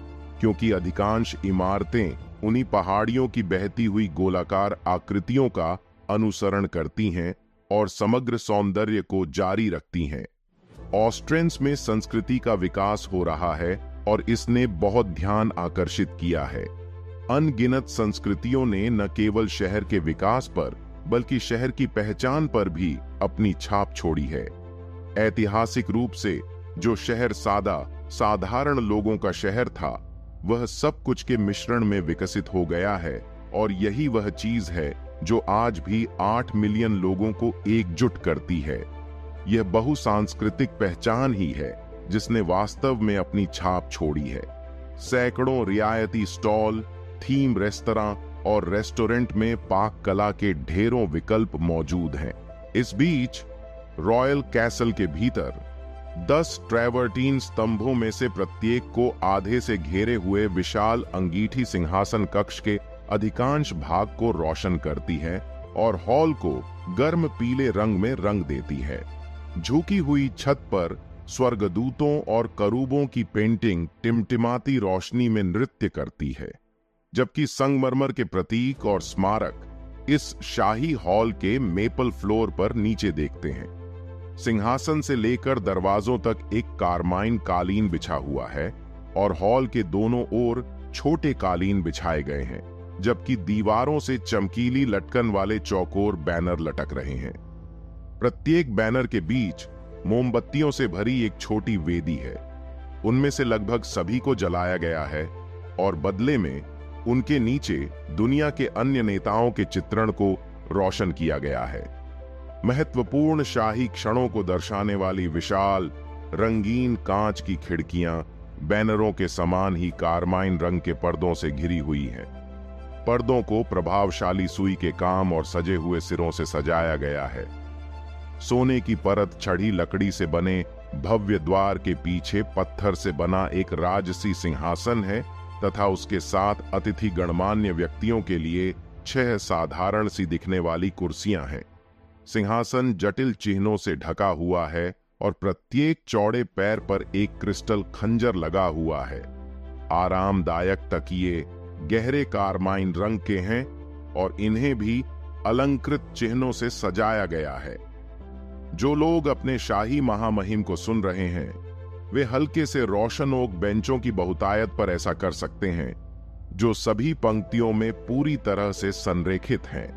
क्योंकि अधिकांश इमारतें उन्हीं पहाड़ियों की बहती हुई गोलाकार आकृतियों का अनुसरण करती हैं और समग्र सौंदर्य को जारी रखती हैं। ऑस्ट्रेंस में संस्कृति का विकास हो रहा है और इसने बहुत ध्यान आकर्षित किया है। अनगिनत संस्कृतियों ने न केवल शहर के विकास पर बल्कि शहर की पहचान पर भी अपनी छाप छोड़ी है। ऐतिहासिक रूप से जो शहर साधारण लोगों का शहर था, वह सब कुछ के मिश्रण में विकसित हो गया है, और यही वह चीज है जो आज भी 8 मिलियन लोगों को एकजुट करती है। यह बहुसांस्कृतिक पहचान ही है जिसने वास्तव में अपनी छाप छोड़ी है। सैकड़ों रियायती स्टॉल, थीम रेस्तरां और रेस्टोरेंट में पाक कला के ढेरों विकल्प मौजूद हैं। इस बीच रॉयल कैसल के भीतर 10 ट्रैवर्टीन स्तंभों में से प्रत्येक को आधे से घेरे हुए विशाल अंगीठी सिंहासन कक्ष के अधिकांश भाग को रोशन करती है और हॉल को गर्म पीले रंग में रंग देती है। झुकी हुई छत पर स्वर्गदूतों और करूबों की पेंटिंग टिमटिमाती रोशनी में नृत्य करती है, जबकि संगमरमर के प्रतीक और स्मारक इस शाही हॉल के मेपल फ्लोर पर नीचे देखते हैं। सिंहासन से लेकर दरवाजों तक एक कारमाइन कालीन बिछा हुआ है और हॉल के दोनों ओर छोटे कालीन बिछाए गए हैं, जबकि दीवारों से चमकीली लटकन वाले चौकोर बैनर लटक रहे हैं। प्रत्येक बैनर के बीच मोमबत्तियों से भरी एक छोटी वेदी है। उनमें से लगभग सभी को जलाया गया है और बदले में उनके नीचे दुनिया के अन्य नेताओं के चित्रण को रोशन किया गया है। महत्वपूर्ण शाही क्षणों को दर्शाने वाली विशाल रंगीन कांच की खिड़कियां बैनरों के समान ही कारमाइन रंग के पर्दों से घिरी हुई हैं। पर्दों को प्रभावशाली सुई के काम और सजे हुए सिरों से सजाया गया है। सोने की परत चढ़ी लकड़ी से बने भव्य द्वार के पीछे पत्थर से बना एक राजसी सिंहासन है तथा उसके साथ अतिथि गणमान्य व्यक्तियों के लिए 6 साधारण सी दिखने वाली कुर्सियां हैं। सिंहासन जटिल चिन्हों से ढका हुआ है और प्रत्येक चौड़े पैर पर एक क्रिस्टल खंजर लगा हुआ है। आरामदायक तकिए गहरे कारमाइन रंग के हैं और इन्हें भी अलंकृत चिन्हों से सजाया गया है। जो लोग अपने शाही महामहिम को सुन रहे हैं वे हल्के से रोशन ओक बेंचों की बहुतायत पर ऐसा कर सकते हैं, जो सभी पंक्तियों में पूरी तरह से संरेखित हैं।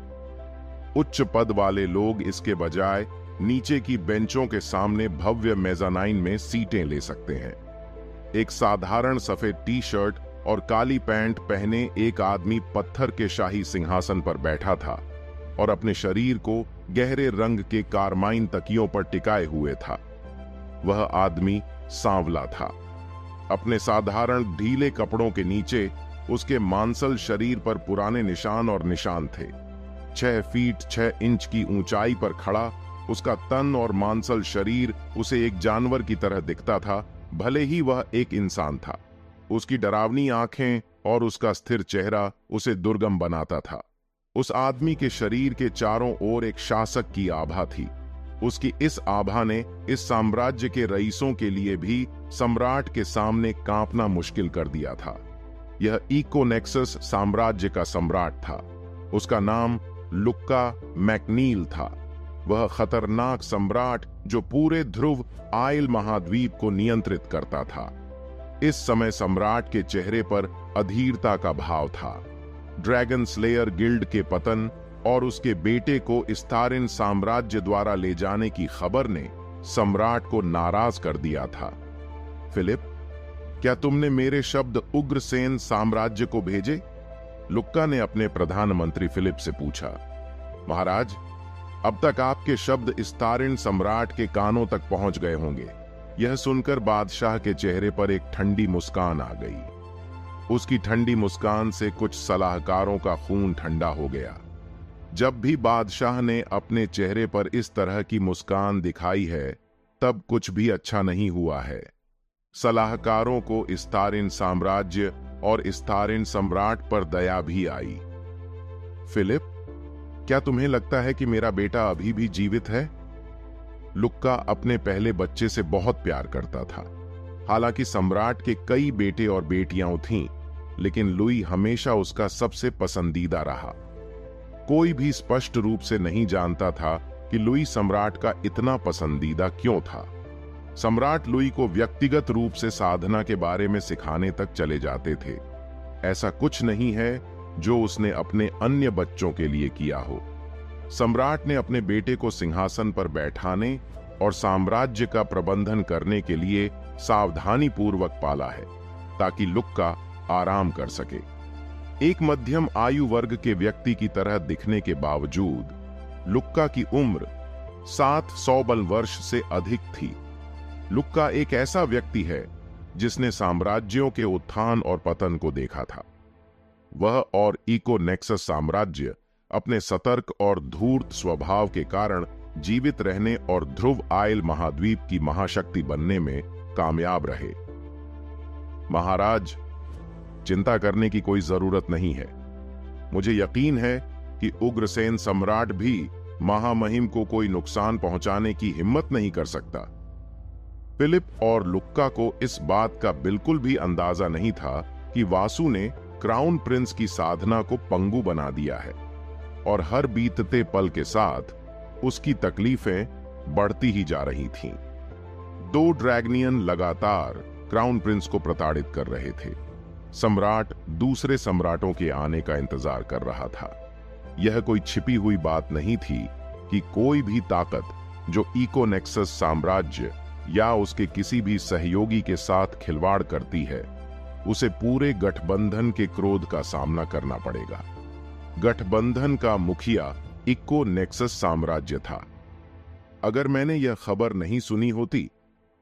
उच्च पद वाले लोग इसके बजाय नीचे की बेंचों के सामने भव्य मेजानाइन में सीटें ले सकते हैं। एक साधारण सफेद टी शर्ट और काली पैंट पहने एक आदमी पत्थर के शाही सिंहासन पर बैठा था और अपने शरीर को गहरे रंग के कारमाइन तकियों पर टिकाए हुए था। वह आदमी सांवला था। अपने साधारण ढीले कपड़ों के नीचे उसके मांसल शरीर पर पुराने निशान और निशान थे। 6 फीट 6 इंच की ऊंचाई पर खड़ा उसका तन और मांसल शरीर उसे एक जानवर की तरह दिखता था, भले ही वह एक इंसान था। उसकी डरावनी आंखें और उसका स्थिर चेहरा उसे दुर्गम बनाता था। उस आदमी के शरीर के चारों ओर एक शासक की आभा थी। उसकी इस आभा ने इस साम्राज्य के रईसों के लिए भी सम्राट के सामने कांपना मुश्किल कर दिया था। यह इकोनेक्सस साम्राज्य का सम्राट था। उसका नाम लुक्का मैकनील था। वह खतरनाक सम्राट जो पूरे ध्रुव आइल महाद्वीप को नियंत्रित करता था। इस समय सम्राट के चेहरे पर अधीरता का भाव था। ड्रैगन स्लेयर गिल्ड के पतन और उसके बेटे को इस्तारिन साम्राज्य द्वारा ले जाने की खबर ने सम्राट को नाराज कर दिया था। फिलिप, क्या तुमने मेरे शब्द उग्रसेन साम्राज्य को भेजे? लुक्का ने अपने प्रधानमंत्री फिलिप से पूछा। महाराज, अब तक आपके शब्द इस्तारिन सम्राट के कानों तक पहुंच गए होंगे। यह सुनकर बादशाह के चेहरे पर एक ठंडी मुस्कान आ गई। उसकी ठंडी मुस्कान से कुछ सलाहकारों का खून ठंडा हो गया। जब भी बादशाह ने अपने चेहरे पर इस तरह की मुस्कान दिखाई है, तब कुछ भी अच्छा नहीं हुआ है। सलाहकारों को इस्तारिन साम्राज्य और इस्तारिन सम्राट पर दया भी आई। फिलिप, क्या तुम्हें लगता है कि मेरा बेटा अभी भी जीवित है? लुक्का अपने पहले बच्चे से बहुत प्यार करता था। हालांकि सम्राट के कई बेटे और बेटियां थीं, लेकिन लुई हमेशा उसका सबसे पसंदीदा रहा। कोई भी स्पष्ट रूप से नहीं जानता था कि लुई सम्राट का इतना पसंदीदा क्यों था। सम्राट लुई को व्यक्तिगत रूप से साधना के बारे में सिखाने तक चले जाते थे। ऐसा कुछ नहीं है जो उसने अपने अन्य बच्चों के लिए किया हो। सम्राट ने अपने बेटे को सिंहासन पर बैठाने और साम्राज्य का प्रबंधन करने के लिए सावधानी पूर्वक पाला है, ताकि लुक्का आराम कर सके। एक मध्यम आयु वर्ग के व्यक्ति की तरह दिखने के बावजूद लुक्का की उम्र 700 बल वर्ष से अधिक थी। लुक्का एक ऐसा व्यक्ति है जिसने साम्राज्यों के उत्थान और पतन को देखा था। वह और इको नेक्सस साम्राज्य अपने सतर्क और धूर्त स्वभाव के कारण जीवित रहने और ध्रुव आयल महाद्वीप की महाशक्ति बनने में कामयाब रहे। महाराज, चिंता करने की कोई जरूरत नहीं है। मुझे यकीन है कि उग्रसेन सम्राट भी महामहिम को कोई नुकसान पहुंचाने की हिम्मत नहीं कर सकता। फिलिप और लुक्का को इस बात का बिल्कुल भी अंदाजा नहीं था कि वासु ने क्राउन प्रिंस की साधना को पंगु बना दिया है और हर बीतते पल के साथ उसकी तकलीफें बढ़ती ही जा रही थीं। 2 ड्रैगनियन लगातार क्राउन प्रिंस को प्रताड़ित कर रहे थे। सम्राट दूसरे सम्राटों के आने का इंतजार कर रहा था। यह कोई छिपी हुई बात नहीं थी कि कोई भी ताकत जो इको नेक्सस साम्राज्य या उसके किसी भी सहयोगी के साथ खिलवाड़ करती है, उसे पूरे गठबंधन के क्रोध का सामना करना पड़ेगा। गठबंधन का मुखिया इको नेक्सस साम्राज्य था। अगर मैंने यह खबर नहीं सुनी होती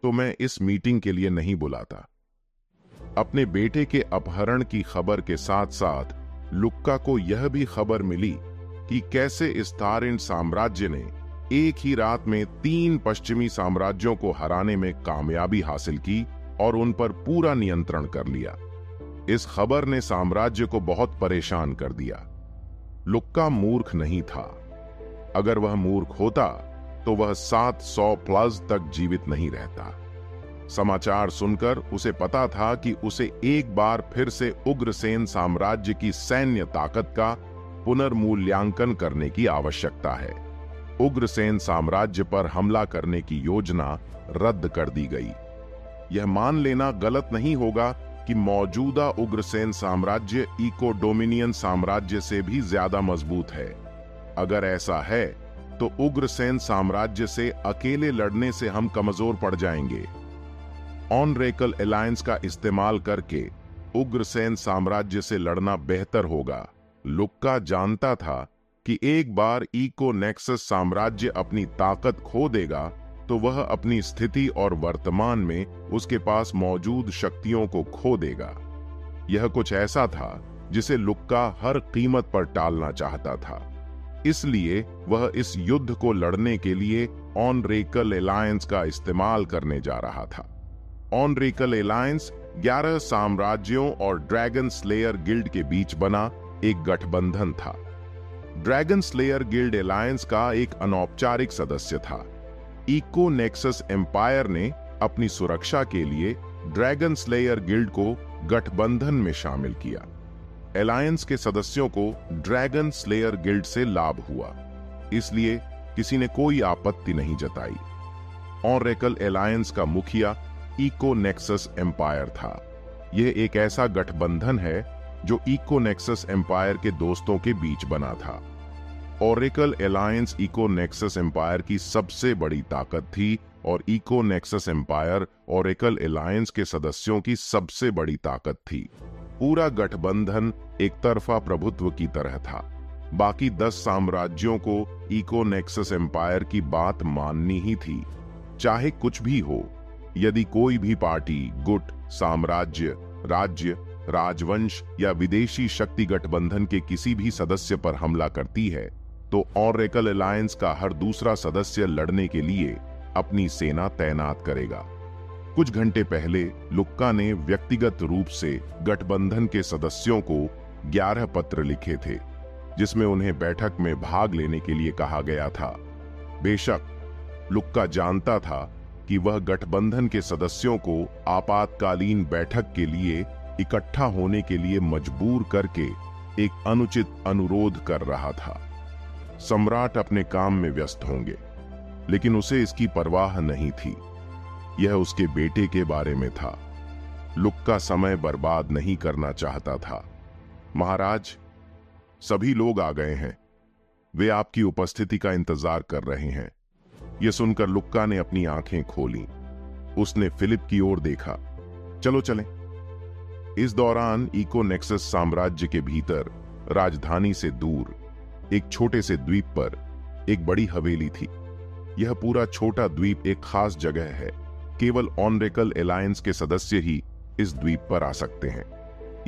तो मैं इस मीटिंग के लिए नहीं बुलाता। अपने बेटे के अपहरण की खबर के साथ साथ लुक्का को यह भी खबर मिली कि कैसे इस्तारिन साम्राज्य ने एक ही रात में 3 पश्चिमी साम्राज्यों को हराने में कामयाबी हासिल की और उन पर पूरा नियंत्रण कर लिया। इस खबर ने साम्राज्य को बहुत परेशान कर दिया। लुक्का मूर्ख नहीं था। अगर वह मूर्ख होता तो वह 700 प्लस तक जीवित नहीं रहता। समाचार सुनकर उसे पता था कि उसे एक बार फिर से उग्रसेन साम्राज्य की सैन्य ताकत का पुनर्मूल्यांकन करने की आवश्यकता है। उग्रसेन साम्राज्य पर हमला करने की योजना रद्द कर दी गई। यह मान लेना गलत नहीं होगा कि मौजूदा उग्रसेन साम्राज्य इको डोमिनियन साम्राज्य से भी ज्यादा मजबूत है। अगर ऐसा है तो उग्रसेन साम्राज्य से अकेले लड़ने से हम कमजोर पड़ जाएंगे। ऑनरेकल अलायंस का इस्तेमाल करके उग्रसेन साम्राज्य से लड़ना बेहतर होगा। लुक्का जानता था कि एक बार इको नेक्सस साम्राज्य अपनी ताकत खो देगा तो वह अपनी स्थिति और वर्तमान में उसके पास मौजूद शक्तियों को खो देगा। यह कुछ ऐसा था जिसे लुक्का हर कीमत पर टालना चाहता था। इसलिए वह इस युद्ध को लड़ने के लिए ऑनरेकल अलायंस का इस्तेमाल करने जा रहा था। ऑनरेकल अलायंस 11 साम्राज्यों और ड्रैगन स्लेयर गिल्ड के बीच बना एक गठबंधन था। ड्रैगन स्लेयर गिल्ड अलायंस का एक अनौपचारिक सदस्य था। इको नेक्सस एम्पायर ने अपनी सुरक्षा के लिए ड्रैगन स्लेयर गिल्ड को गठबंधन में शामिल किया। अलायंस के सदस्यों को ड्रैगन स्लेयर गिल्ड से लाभ हुआ, इसलिए किसी ने कोई आपत्ति नहीं जताई। ऑनरेकल अलायंस का मुखिया इको नेक्सस एम्पायर था। यह एक ऐसा गठबंधन है जो इको नेक्सस एम्पायर के दोस्तों के बीच बना था। Oracle Alliance Eco Nexus Empire की सबसे बड़ी ताकत थी और Eco Nexus Empire Oracle Alliance के सदस्यों की सबसे बड़ी ताकत थी। पूरा गठबंधन एक तरफा प्रभुत्व की तरह था। बाकी 10 साम्राज्यों को इको नेक्सस एम्पायर की बात माननी ही थी, चाहे कुछ भी हो। यदि कोई भी पार्टी, गुट, साम्राज्य, राज्य, राजवंश या विदेशी शक्ति गठबंधन के किसी भी सदस्य पर हमला करती है तो ऑरेकल अलायंस का हर दूसरा सदस्य लड़ने के लिए अपनी सेना तैनात करेगा। कुछ घंटे पहले लुक्का ने व्यक्तिगत रूप से गठबंधन के सदस्यों को 11 पत्र लिखे थे, जिसमें उन्हें बैठक में भाग लेने के लिए कहा गया था। बेशक लुक्का जानता था कि वह गठबंधन के सदस्यों को आपातकालीन बैठक के लिए इकट्ठा होने के लिए मजबूर करके एक अनुचित अनुरोध कर रहा था। सम्राट अपने काम में व्यस्त होंगे, लेकिन उसे इसकी परवाह नहीं थी। यह उसके बेटे के बारे में था। लुक्का समय बर्बाद नहीं करना चाहता था। महाराज, सभी लोग आ गए हैं। वे आपकी उपस्थिति का इंतजार कर रहे हैं। यह सुनकर लुक्का ने अपनी आंखें खोलीं। उसने फिलिप की ओर देखा। चलो चलें। इस दौरान इकोनेक्सस साम्राज्य के भीतर राजधानी से दूर एक छोटे से द्वीप पर एक बड़ी हवेली थी। यह पूरा छोटा द्वीप एक खास जगह है। केवल ऑनरेकल अलायंस के सदस्य ही इस द्वीप पर आ सकते हैं।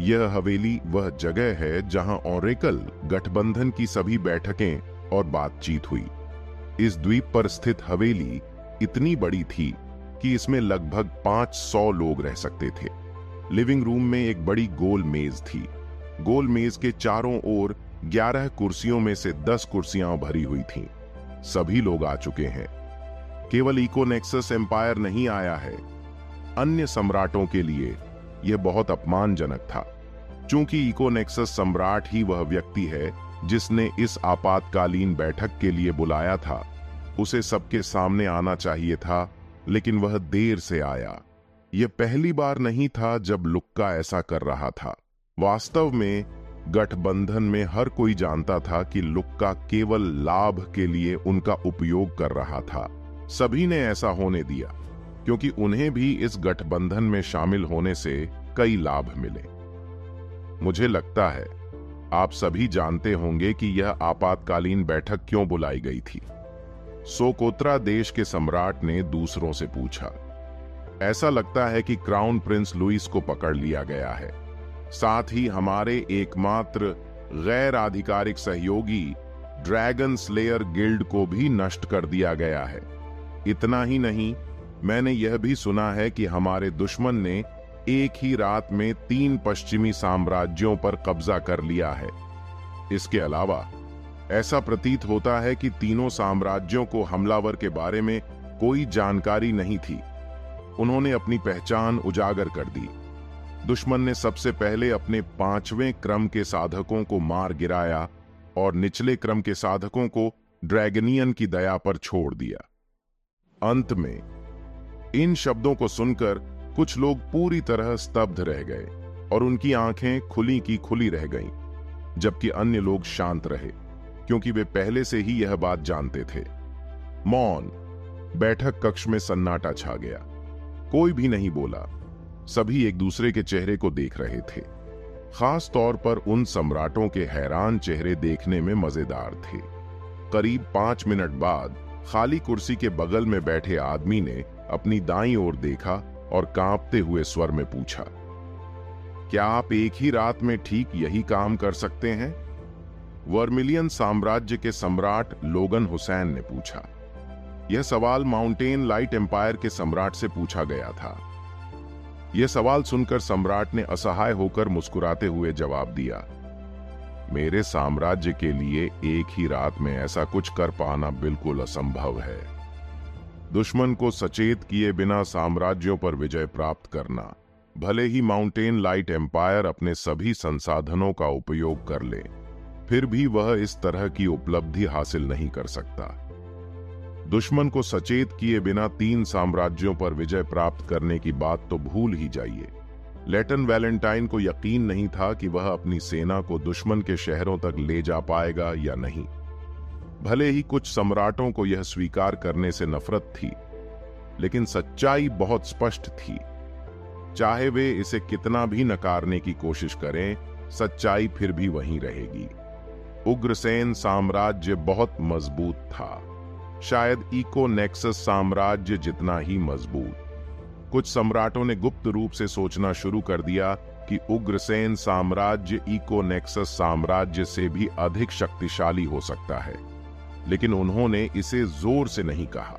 यह हवेली वह जगह है जहां ऑनरेकल गठबंधन की सभी बैठकें और बातचीत हुई। इस द्वीप पर स्थित हवेली इतनी बड़ी थी कि इसमें लगभग 500 लोग रह सकते थे। लिविंग रूम में एक बड़ी गोल मेज थी। गोल मेज के चारों ओर 11 कुर्सियों में से 10 कुर्सियां भरी हुई थीं। सभी लोग आ चुके हैं। केवल इकोनेक्सस एम्पायर नहीं आया है। अन्य सम्राटों के लिए यह बहुत अपमानजनक था। चूंकि इकोनेक्सस सम्राट ही वह व्यक्ति है जिसने इस आपातकालीन बैठक के लिए बुलाया था, उसे सबके सामने आना चाहिए था, लेकिन वह देर से आया। यह पहली बार नहीं था जब लुक्का ऐसा कर रहा था। वास्तव में गठबंधन में हर कोई जानता था कि लुक्का केवल लाभ के लिए उनका उपयोग कर रहा था। सभी ने ऐसा होने दिया क्योंकि उन्हें भी इस गठबंधन में शामिल होने से कई लाभ मिले। मुझे लगता है आप सभी जानते होंगे कि यह आपातकालीन बैठक क्यों बुलाई गई थी। सोकोत्रा देश के सम्राट ने दूसरों से पूछा। ऐसा लगता है कि क्राउन प्रिंस लुइस को पकड़ लिया गया है। साथ ही हमारे एकमात्र गैर आधिकारिक सहयोगी ड्रैगन स्लेयर गिल्ड को भी नष्ट कर दिया गया है। इतना ही नहीं, मैंने यह भी सुना है कि हमारे दुश्मन ने एक ही रात में 3 पश्चिमी साम्राज्यों पर कब्जा कर लिया है। इसके अलावा ऐसा प्रतीत होता है कि तीनों साम्राज्यों को हमलावर के बारे में कोई जानकारी नहीं थी। उन्होंने अपनी पहचान उजागर कर दी। दुश्मन ने सबसे पहले अपने 5वें क्रम के साधकों को मार गिराया और निचले क्रम के साधकों को ड्रैगनियन की दया पर छोड़ दिया। अंत में इन शब्दों को सुनकर कुछ लोग पूरी तरह स्तब्ध रह गए और उनकी आंखें खुली की खुली रह गईं, जबकि अन्य लोग शांत रहे क्योंकि वे पहले से ही यह बात जानते थे। मौन। बैठक कक्ष में सन्नाटा छा गया। कोई भी नहीं बोला। सभी एक दूसरे के चेहरे को देख रहे थे। खास तौर पर उन सम्राटों के हैरान चेहरे देखने में मजेदार थे। करीब 5 मिनट बाद खाली कुर्सी के बगल में बैठे आदमी ने अपनी दाईं ओर देखा और कांपते हुए स्वर में पूछा, क्या आप एक ही रात में ठीक यही काम कर सकते हैं? वर्मिलियन साम्राज्य के सम्राट लोगन हुसैन ने पूछा। यह सवाल माउंटेन लाइट एम्पायर के सम्राट से पूछा गया था। यह सवाल सुनकर सम्राट ने असहाय होकर मुस्कुराते हुए जवाब दिया, मेरे साम्राज्य के लिए एक ही रात में ऐसा कुछ कर पाना बिल्कुल असंभव है। दुश्मन को सचेत किए बिना साम्राज्यों पर विजय प्राप्त करना, भले ही माउंटेन लाइट एम्पायर अपने सभी संसाधनों का उपयोग कर ले, फिर भी वह इस तरह की उपलब्धि हासिल नहीं कर सकता। दुश्मन को सचेत किए बिना 3 साम्राज्यों पर विजय प्राप्त करने की बात तो भूल ही जाइए। लेटन वैलेंटाइन को यकीन नहीं था कि वह अपनी सेना को दुश्मन के शहरों तक ले जा पाएगा या नहीं। भले ही कुछ सम्राटों को यह स्वीकार करने से नफरत थी, लेकिन सच्चाई बहुत स्पष्ट थी। चाहे वे इसे कितना भी नकारने की कोशिश करें, सच्चाई फिर भी वहीं रहेगी। उग्रसेन साम्राज्य बहुत मजबूत था, शायद इकोनेक्सस साम्राज्य जितना ही मजबूत। कुछ सम्राटों ने गुप्त रूप से सोचना शुरू कर दिया कि उग्रसेन साम्राज्य इकोनेक्सस साम्राज्य से भी अधिक शक्तिशाली हो सकता है, लेकिन उन्होंने इसे जोर से नहीं कहा।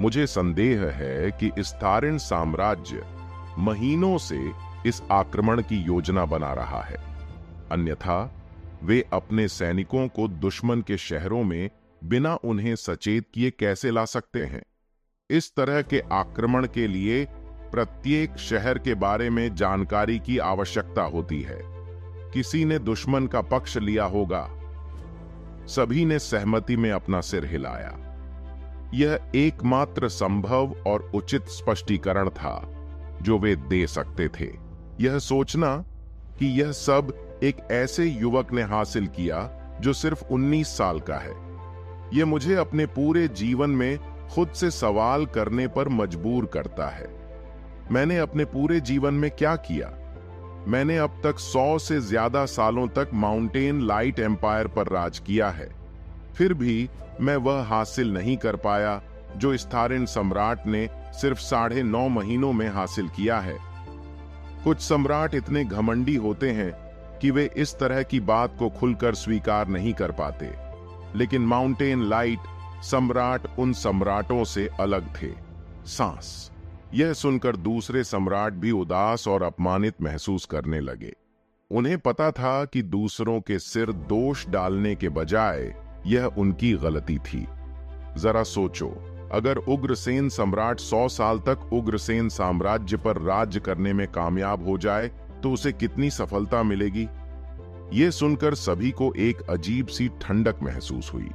मुझे संदेह है कि स्थारिन साम्राज्य महीनों से इस आक्रमण की योजना बना रहा है, अन्यथा वे अपने सैनिकों को दुश्मन के शहरों में बिना उन्हें सचेत किए कैसे ला सकते हैं? इस तरह के आक्रमण के लिए प्रत्येक शहर के बारे में जानकारी की आवश्यकता होती है। किसी ने दुश्मन का पक्ष लिया होगा। सभी ने सहमति में अपना सिर हिलाया। यह एकमात्र संभव और उचित स्पष्टीकरण था जो वे दे सकते थे। यह सोचना कि यह सब एक ऐसे युवक ने हासिल किया जो सिर्फ 19 साल का है, यह मुझे अपने पूरे जीवन में खुद से सवाल करने पर मजबूर करता है। मैंने अपने पूरे जीवन में क्या किया? मैंने अब तक 100 से ज्यादा सालों तक माउंटेन लाइट एम्पायर पर राज किया है, फिर भी मैं वह हासिल नहीं कर पाया जो स्थारिन सम्राट ने सिर्फ 9.5 महीनों में हासिल किया है। कुछ सम्राट इतने घमंडी होते हैं कि वे इस तरह की बात को खुलकर स्वीकार नहीं कर पाते, लेकिन माउंटेन लाइट सम्राट उन सम्राटों से अलग थे। सांस। यह सुनकर दूसरे सम्राट भी उदास और अपमानित महसूस करने लगे। उन्हें पता था कि दूसरों के सिर दोष डालने के बजाय यह उनकी गलती थी। जरा सोचो, अगर उग्रसेन सम्राट 100 साल तक उग्रसेन साम्राज्य पर राज्य करने में कामयाब हो जाए तो उसे कितनी सफलता मिलेगी। यह सुनकर सभी को एक अजीब सी ठंडक महसूस हुई।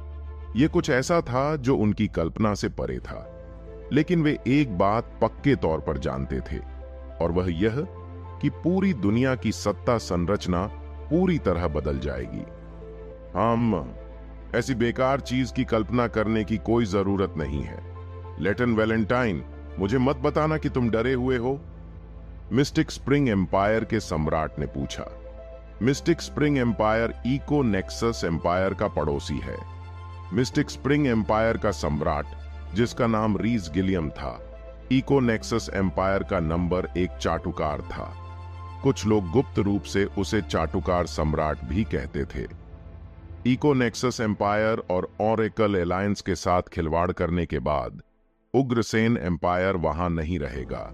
यह कुछ ऐसा था जो उनकी कल्पना से परे था, लेकिन वे एक बात पक्के तौर पर जानते थे, और वह यह कि पूरी दुनिया की सत्ता संरचना पूरी तरह बदल जाएगी। हम ऐसी बेकार चीज की कल्पना करने की कोई जरूरत नहीं है। लेटन वैलेंटाइन, मुझे मत बताना कि तुम डरे हुए हो। मिस्टिक स्प्रिंग एम्पायर के सम्राट ने पूछा। Mystic Spring Empire Eco Nexus Empire का पड़ोसी है। मिस्टिक स्प्रिंग एम्पायर का सम्राट, जिसका नाम रीज गिलियम था, इको नेक्सस एम्पायर का नंबर 1 चाटुकार था। कुछ लोग गुप्त रूप से उसे चाटुकार सम्राट भी कहते थे। इको नेक्सस एम्पायर और ऑरेकल एलायंस के साथ खिलवाड़ करने के बाद उग्रसेन एम्पायर वहां नहीं रहेगा।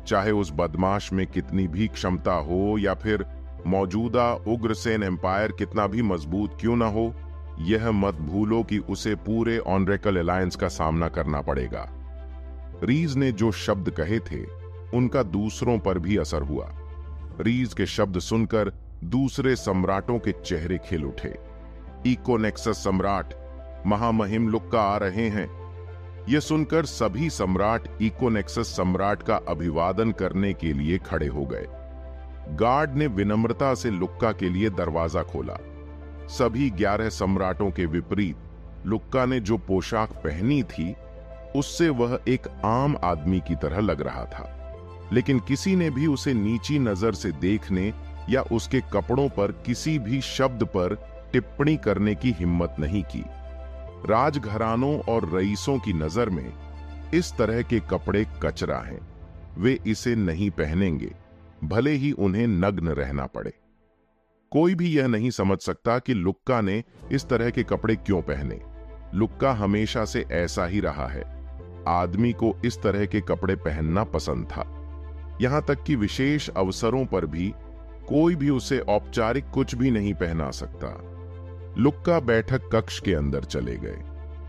चाहे उस बदमाश में कितनी भी क्षमता हो या फिर मौजूदा उग्रसेन एम्पायर कितना भी मजबूत क्यों ना हो, यह मत भूलो कि उसे पूरे ऑरेकल एलायंस का सामना करना पड़ेगा। रीज ने जो शब्द कहे थे उनका दूसरों पर भी असर हुआ। रीज के शब्द सुनकर दूसरे सम्राटों के चेहरे खिल उठे। इको नेक्सस सम्राट, महामहिम लुक्का आ रहे हैं। यह सुनकर सभी सम्राट इको नेक्सस सम्राट का अभिवादन करने के लिए खड़े हो गए। गार्ड ने विनम्रता से लुक्का के लिए दरवाजा खोला। सभी 11 सम्राटों के विपरीत लुक्का ने जो पोशाक पहनी थी उससे वह एक आम आदमी की तरह लग रहा था, लेकिन किसी ने भी उसे नीची नजर से देखने या उसके कपड़ों पर किसी भी शब्द पर टिप्पणी करने की हिम्मत नहीं की। राजघरानों और रईसों की नजर में इस तरह के कपड़े कचरा हैं। वे इसे नहीं पहनेंगे, भले ही उन्हें नग्न रहना पड़े। कोई भी यह नहीं समझ सकता कि लुक्का ने इस तरह के कपड़े क्यों पहने। लुक्का हमेशा से ऐसा ही रहा है। आदमी को इस तरह के कपड़े पहनना पसंद था। यहां तक कि विशेष अवसरों पर भी कोई भी उसे औपचारिक कुछ भी नहीं पहना सकता। लुक्का बैठक कक्ष के अंदर चले गए।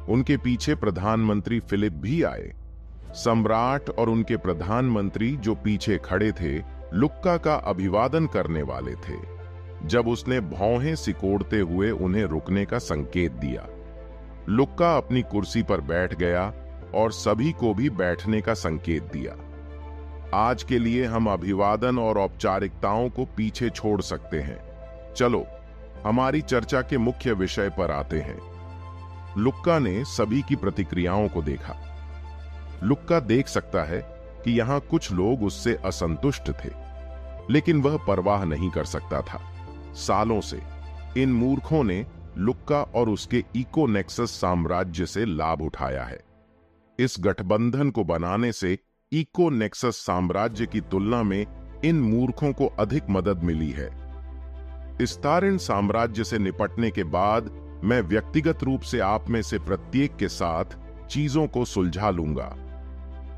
उनके पीछे प्रधानमंत्री फिलिप भी आए। सम्राट और उनके प्रधानमंत्री जो पीछे खड़े थे लुक्का का अभिवादन करने वाले थे। जब उसने भौहें सिकोड़ते हुए उन्हें रुकने का संकेत दिया, लुक्का अपनी कुर्सी पर बैठ गया और सभी को भी बैठने का संकेत दिया। आज के लिए हम अभिवादन और औपचारिकताओं को पीछे छोड़ सकते हैं। चलो हमारी चर्चा के मुख्य विषय पर आते हैं। लुक्का ने सभी की प्रतिक्रियाओं को देखा। लुक्का देख सकता है कि यहां कुछ लोग उससे असंतुष्ट थे, लेकिन वह परवाह नहीं कर सकता था। सालों से इन मूर्खों ने लुक्का और उसके इको नेक्सस साम्राज्य से लाभ उठाया है। इस गठबंधन को बनाने से इको नेक्सस साम्राज्य की तुलना में इन मूर्खों को अधिक मदद मिली है। स्थारिन साम्राज्य से निपटने के बाद मैं व्यक्तिगत रूप से आप में से प्रत्येक के साथ चीजों को सुलझा लूंगा।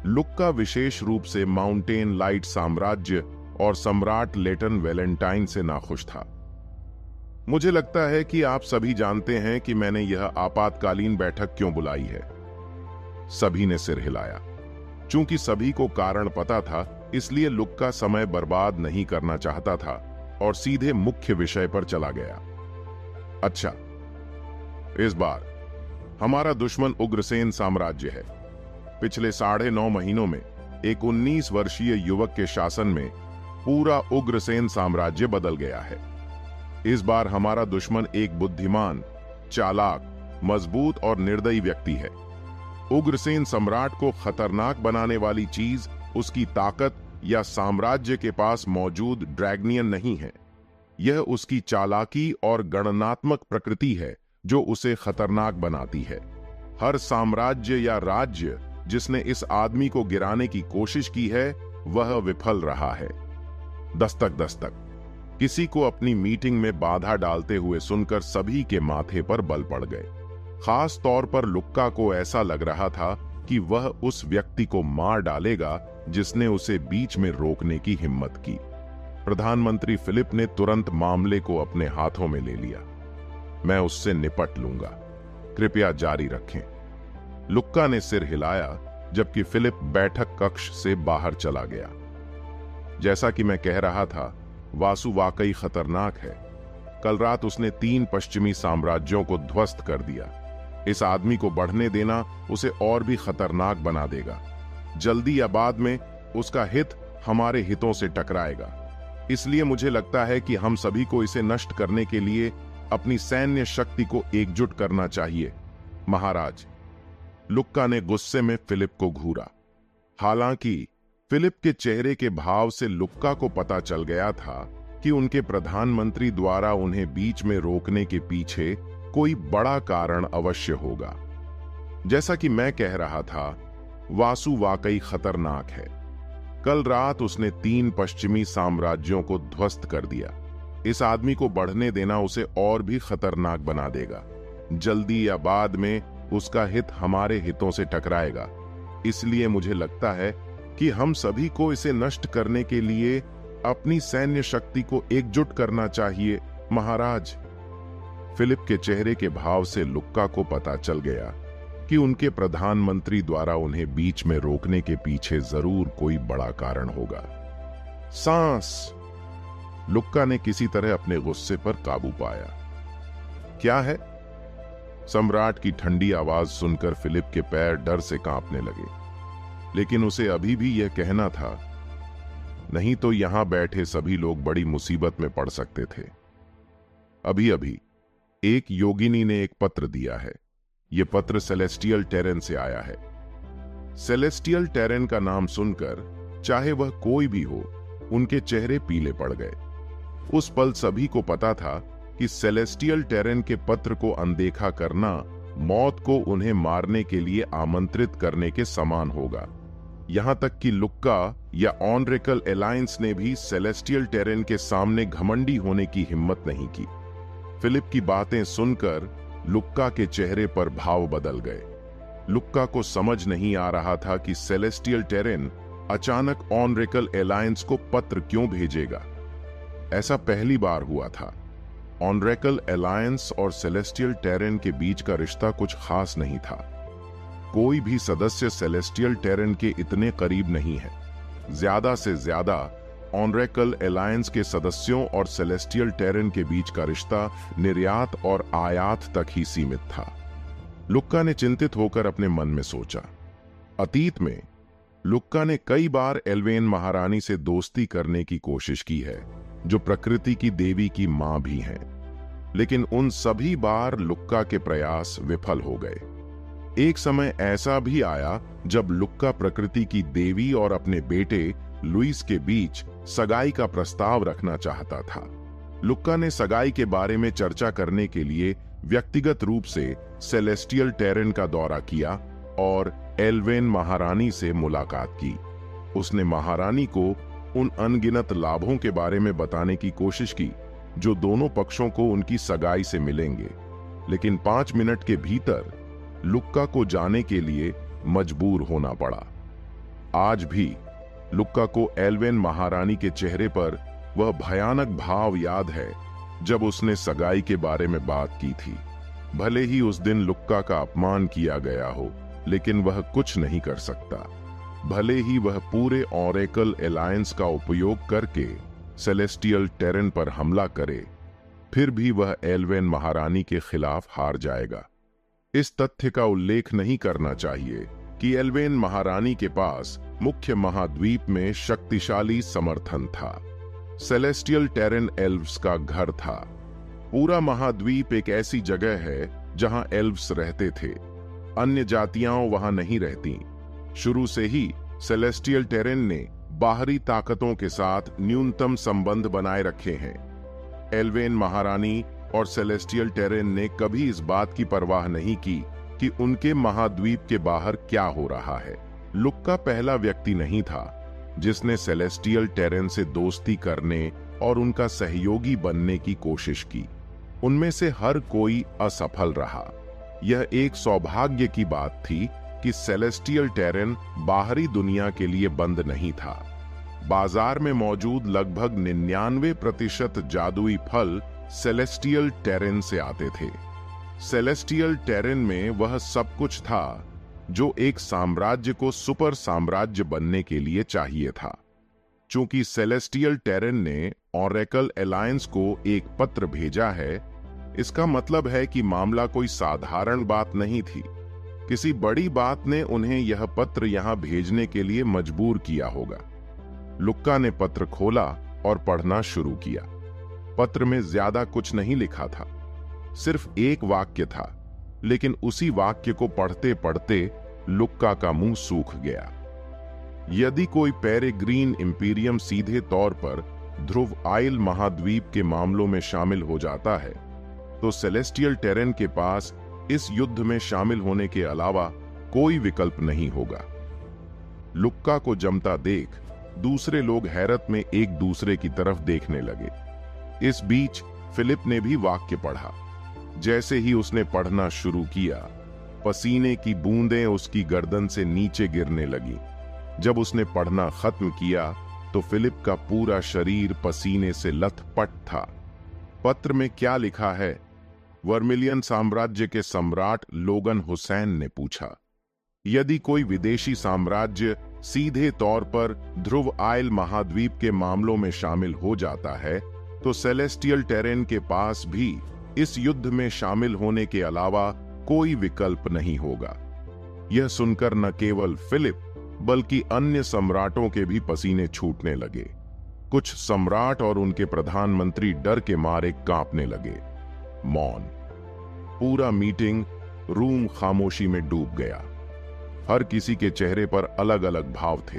लुक्का विशेष रूप से माउंटेन लाइट साम्राज्य और सम्राट लेटन वैलेंटाइन से नाखुश था। मुझे लगता है कि आप सभी जानते हैं कि मैंने यह आपातकालीन बैठक क्यों बुलाई है। सभी ने सिर हिलाया। चूंकि सभी को कारण पता था, इसलिए लुक्का समय बर्बाद नहीं करना चाहता था और सीधे मुख्य विषय पर चला गया। अच्छा, इस बार हमारा दुश्मन उग्रसेन साम्राज्य है। पिछले 9.5 महीनों में एक 19 वर्षीय युवक के शासन में पूरा उग्रसेन साम्राज्य बदल गया है। इस बार हमारा दुश्मन एक बुद्धिमान, चालाक, मजबूत और निर्दयी व्यक्ति है। उग्रसेन सम्राट को खतरनाक बनाने वाली चीज उसकी ताकत या साम्राज्य के पास मौजूद ड्रैगनियन नहीं है। यह उसकी चालाकी और गणनात्मक प्रकृति है जो उसे खतरनाक बनाती है। हर साम्राज्य या राज्य जिसने इस आदमी को गिराने की कोशिश की है वह विफल रहा है। दस्तक दस्तक। किसी को अपनी मीटिंग में बाधा डालते हुए सुनकर सभी के माथे पर बल पड़ गए। खास तौर पर लुक्का को ऐसा लग रहा था कि वह उस व्यक्ति को मार डालेगा जिसने उसे बीच में रोकने की हिम्मत की। प्रधानमंत्री फिलिप ने तुरंत मामले को अपने हाथों में ले लिया। मैं उससे निपट लूंगा, कृपया जारी रखें। लुक्का ने सिर हिलाया जबकि फिलिप बैठक कक्ष से बाहर चला गया। जैसा कि मैं कह रहा था, वासु वाकई खतरनाक है। कल रात उसने 3 पश्चिमी साम्राज्यों को ध्वस्त कर दिया। इस आदमी को बढ़ने देना उसे और भी खतरनाक बना देगा। जल्दी या बाद में उसका हित हमारे हितों से टकराएगा। इसलिए मुझे लगता है कि हम सभी को इसे नष्ट करने के लिए अपनी सैन्य शक्ति को एकजुट करना चाहिए, महाराज। लुक्का ने गुस्से में फिलिप को घूरा। हालांकि फिलिप के चेहरे के भाव से लुक्का को पता चल गया था कि उनके प्रधानमंत्री द्वारा उन्हें बीच में रोकने के पीछे कोई बड़ा कारण अवश्य होगा। जैसा कि मैं कह रहा था, वासु वाकई खतरनाक है। कल रात उसने 3 पश्चिमी साम्राज्यों को ध्वस्त कर दिया। इस आदमी को बढ़ने देना उसे और भी खतरनाक बना देगा। जल्दी या बाद में उसका हित हमारे हितों से टकराएगा। इसलिए मुझे लगता है कि हम सभी को इसे नष्ट करने के लिए अपनी सैन्य शक्ति को एकजुट करना चाहिए, महाराज। फिलिप के चेहरे के भाव से लुक्का को पता चल गया कि उनके प्रधानमंत्री द्वारा उन्हें बीच में रोकने के पीछे जरूर कोई बड़ा कारण होगा। सांस। लुक्का ने किसी तरह अपने गुस्से पर काबू पाया। क्या है? सम्राट की ठंडी आवाज सुनकर फिलिप के पैर डर से कांपने लगे, लेकिन उसे अभी भी यह कहना था, नहीं तो यहां बैठे सभी लोग बड़ी मुसीबत में पड़ सकते थे। अभी अभी एक योगिनी ने एक पत्र दिया है। यह पत्र सेलेस्टियल टेरेन से आया है। सेलेस्टियल टेरेन का नाम सुनकर चाहे वह कोई भी हो, उनके चेहरे पीले पड़ गए। उस पल सभी को पता था कि सेलेस्टियल टेरेन के पत्र को अनदेखा करना मौत को उन्हें मारने के लिए आमंत्रित करने के समान होगा। यहां तक कि लुक्का या ऑनरेकल अलायंस ने भी सेलेस्टियल टेरेन के सामने घमंडी होने की हिम्मत नहीं की। फिलिप की बातें सुनकर लुक्का के चेहरे पर भाव बदल गए। लुक्का को समझ नहीं आ रहा था कि सेलेस्टियल टेरेन अचानक ऑनरेकल अलायंस को पत्र क्यों भेजेगा। ऐसा पहली बार हुआ था। ऑनरेकल अलायंस और सेलेस्टियल टेरेन के बीच का रिश्ता कुछ खास नहीं था। कोई भी सदस्य सेलेस्टियल टेरेन के इतने करीब नहीं है। ज्यादा से ज्यादा ऑनरेकल अलायंस के सदस्यों और सेलेस्टियल टेरेन के बीच का रिश्ता निर्यात और आयात तक ही सीमित था। लुक्का ने चिंतित होकर अपने मन में सोचा। अतीत में लुक्का ने कई बार एल्वेन महारानी से दोस्ती करने की कोशिश की है, जो प्रकृति की देवी की मां भी हैं, लेकिन उन सभी बार लुक्का के प्रयास विफल हो गए। एक समय ऐसा भी आया जब लुक्का प्रकृति की देवी और अपने बेटे लुइस के बीच सगाई का प्रस्ताव रखना चाहता था। लुक्का ने सगाई के बारे में चर्चा करने के लिए व्यक्तिगत रूप से सेलेस्टियल टेरेन का दौरा किया और एल्वेन महारानी से मुलाकात की। उसने महारानी को उन अनगिनत लाभों के बारे में बताने की कोशिश की जो दोनों पक्षों को उनकी सगाई से मिलेंगे, लेकिन 5 मिनट के भीतर लुक्का को जाने के लिए मजबूर होना पड़ा। आज भी लुक्का को एल्वेन महारानी के चेहरे पर वह भयानक भाव याद है जब उसने सगाई के बारे में बात की थी। भले ही उस दिन लुक्का का अपमान किया गया हो, लेकिन वह कुछ नहीं कर सकता। भले ही वह पूरे ऑरेकल अलायंस का उपयोग करके सेलेस्टियल टेरेन पर हमला करे, फिर भी वह एल्वेन महारानी के खिलाफ हार जाएगा। इस तथ्य का उल्लेख नहीं करना चाहिए कि एल्वेन महारानी के पास मुख्य महाद्वीप में शक्तिशाली समर्थन था। सेलेस्टियल टेरेन एल्व्स का घर था। पूरा महाद्वीप एक ऐसी जगह है जहां एल्व्स रहते थे। अन्य जातियां वहां नहीं रहती। शुरू से ही सेलेस्टियल टेरेन ने बाहरी ताकतों के साथ न्यूनतम संबंध बनाए रखे हैं। एल्वेन महारानी और सेलेस्टियल टेरेन ने कभी इस बात की परवाह नहीं की कि उनके महाद्वीप के बाहर क्या हो रहा है। लुक्का पहला व्यक्ति नहीं था जिसने सेलेस्टियल टेरेन से दोस्ती करने और उनका सहयोगी बनने की कोशिश की। उनमें से हर कोई असफल रहा। यह एक सौभाग्य की बात थी कि सेलेस्टियल टेरेन बाहरी दुनिया के लिए बंद नहीं था। बाजार में मौजूद लगभग 99% जादुई फल सेलेस्टियल टेरेन से आते थे। सेलेस्टियल टेरेन में वह सब कुछ था जो एक साम्राज्य को सुपर साम्राज्य बनने के लिए चाहिए था। चूंकि सेलेस्टियल टेरेन ने ऑरेकल अलायंस को एक पत्र भेजा है, इसका मतलब है कि मामला कोई साधारण बात नहीं थी। किसी बड़ी बात ने उन्हें यह पत्र यहां भेजने के लिए मजबूर किया होगा। लुक्का ने पत्र खोला और पढ़ना शुरू किया। पत्र में ज्यादा कुछ नहीं लिखा था, सिर्फ एक वाक्य था, लेकिन उसी वाक्य को पढ़ते पढ़ते लुक्का का मुंह सूख गया। यदि कोई पेरेग्रीन इंपीरियम सीधे तौर पर ध्रुव आइल महाद्वीप के मामलों में शामिल हो जाता है, तो सेलेस्टियल टेरेन के पास इस युद्ध में शामिल होने के अलावा कोई विकल्प नहीं होगा। लुक्का को जमता देख दूसरे लोग हैरत में एक दूसरे की तरफ देखने लगे। इस बीच फिलिप ने भी वाक्य पढ़ा। जैसे ही उसने पढ़ना शुरू किया, पसीने की बूंदें उसकी गर्दन से नीचे गिरने लगी। जब उसने पढ़ना खत्म किया तो फिलिप का पूरा शरीर पसीने से लथपथ था। पत्र में क्या लिखा है? वर्मिलियन साम्राज्य के सम्राट लोगन हुसैन ने पूछा। यदि कोई विदेशी साम्राज्य सीधे तौर पर ध्रुव आइल महाद्वीप के मामलों में शामिल हो जाता है, तो सेलेस्टियल टेरेन के पास भी इस युद्ध में शामिल होने के अलावा कोई विकल्प नहीं होगा। यह सुनकर न केवल फिलिप बल्कि अन्य सम्राटों के भी पसीने छूटने लगे। कुछ सम्राट और उनके प्रधानमंत्री डर के मारे कांपने लगे। मौन। पूरा मीटिंग रूम खामोशी में डूब गया। हर किसी के चेहरे पर अलग अलग भाव थे।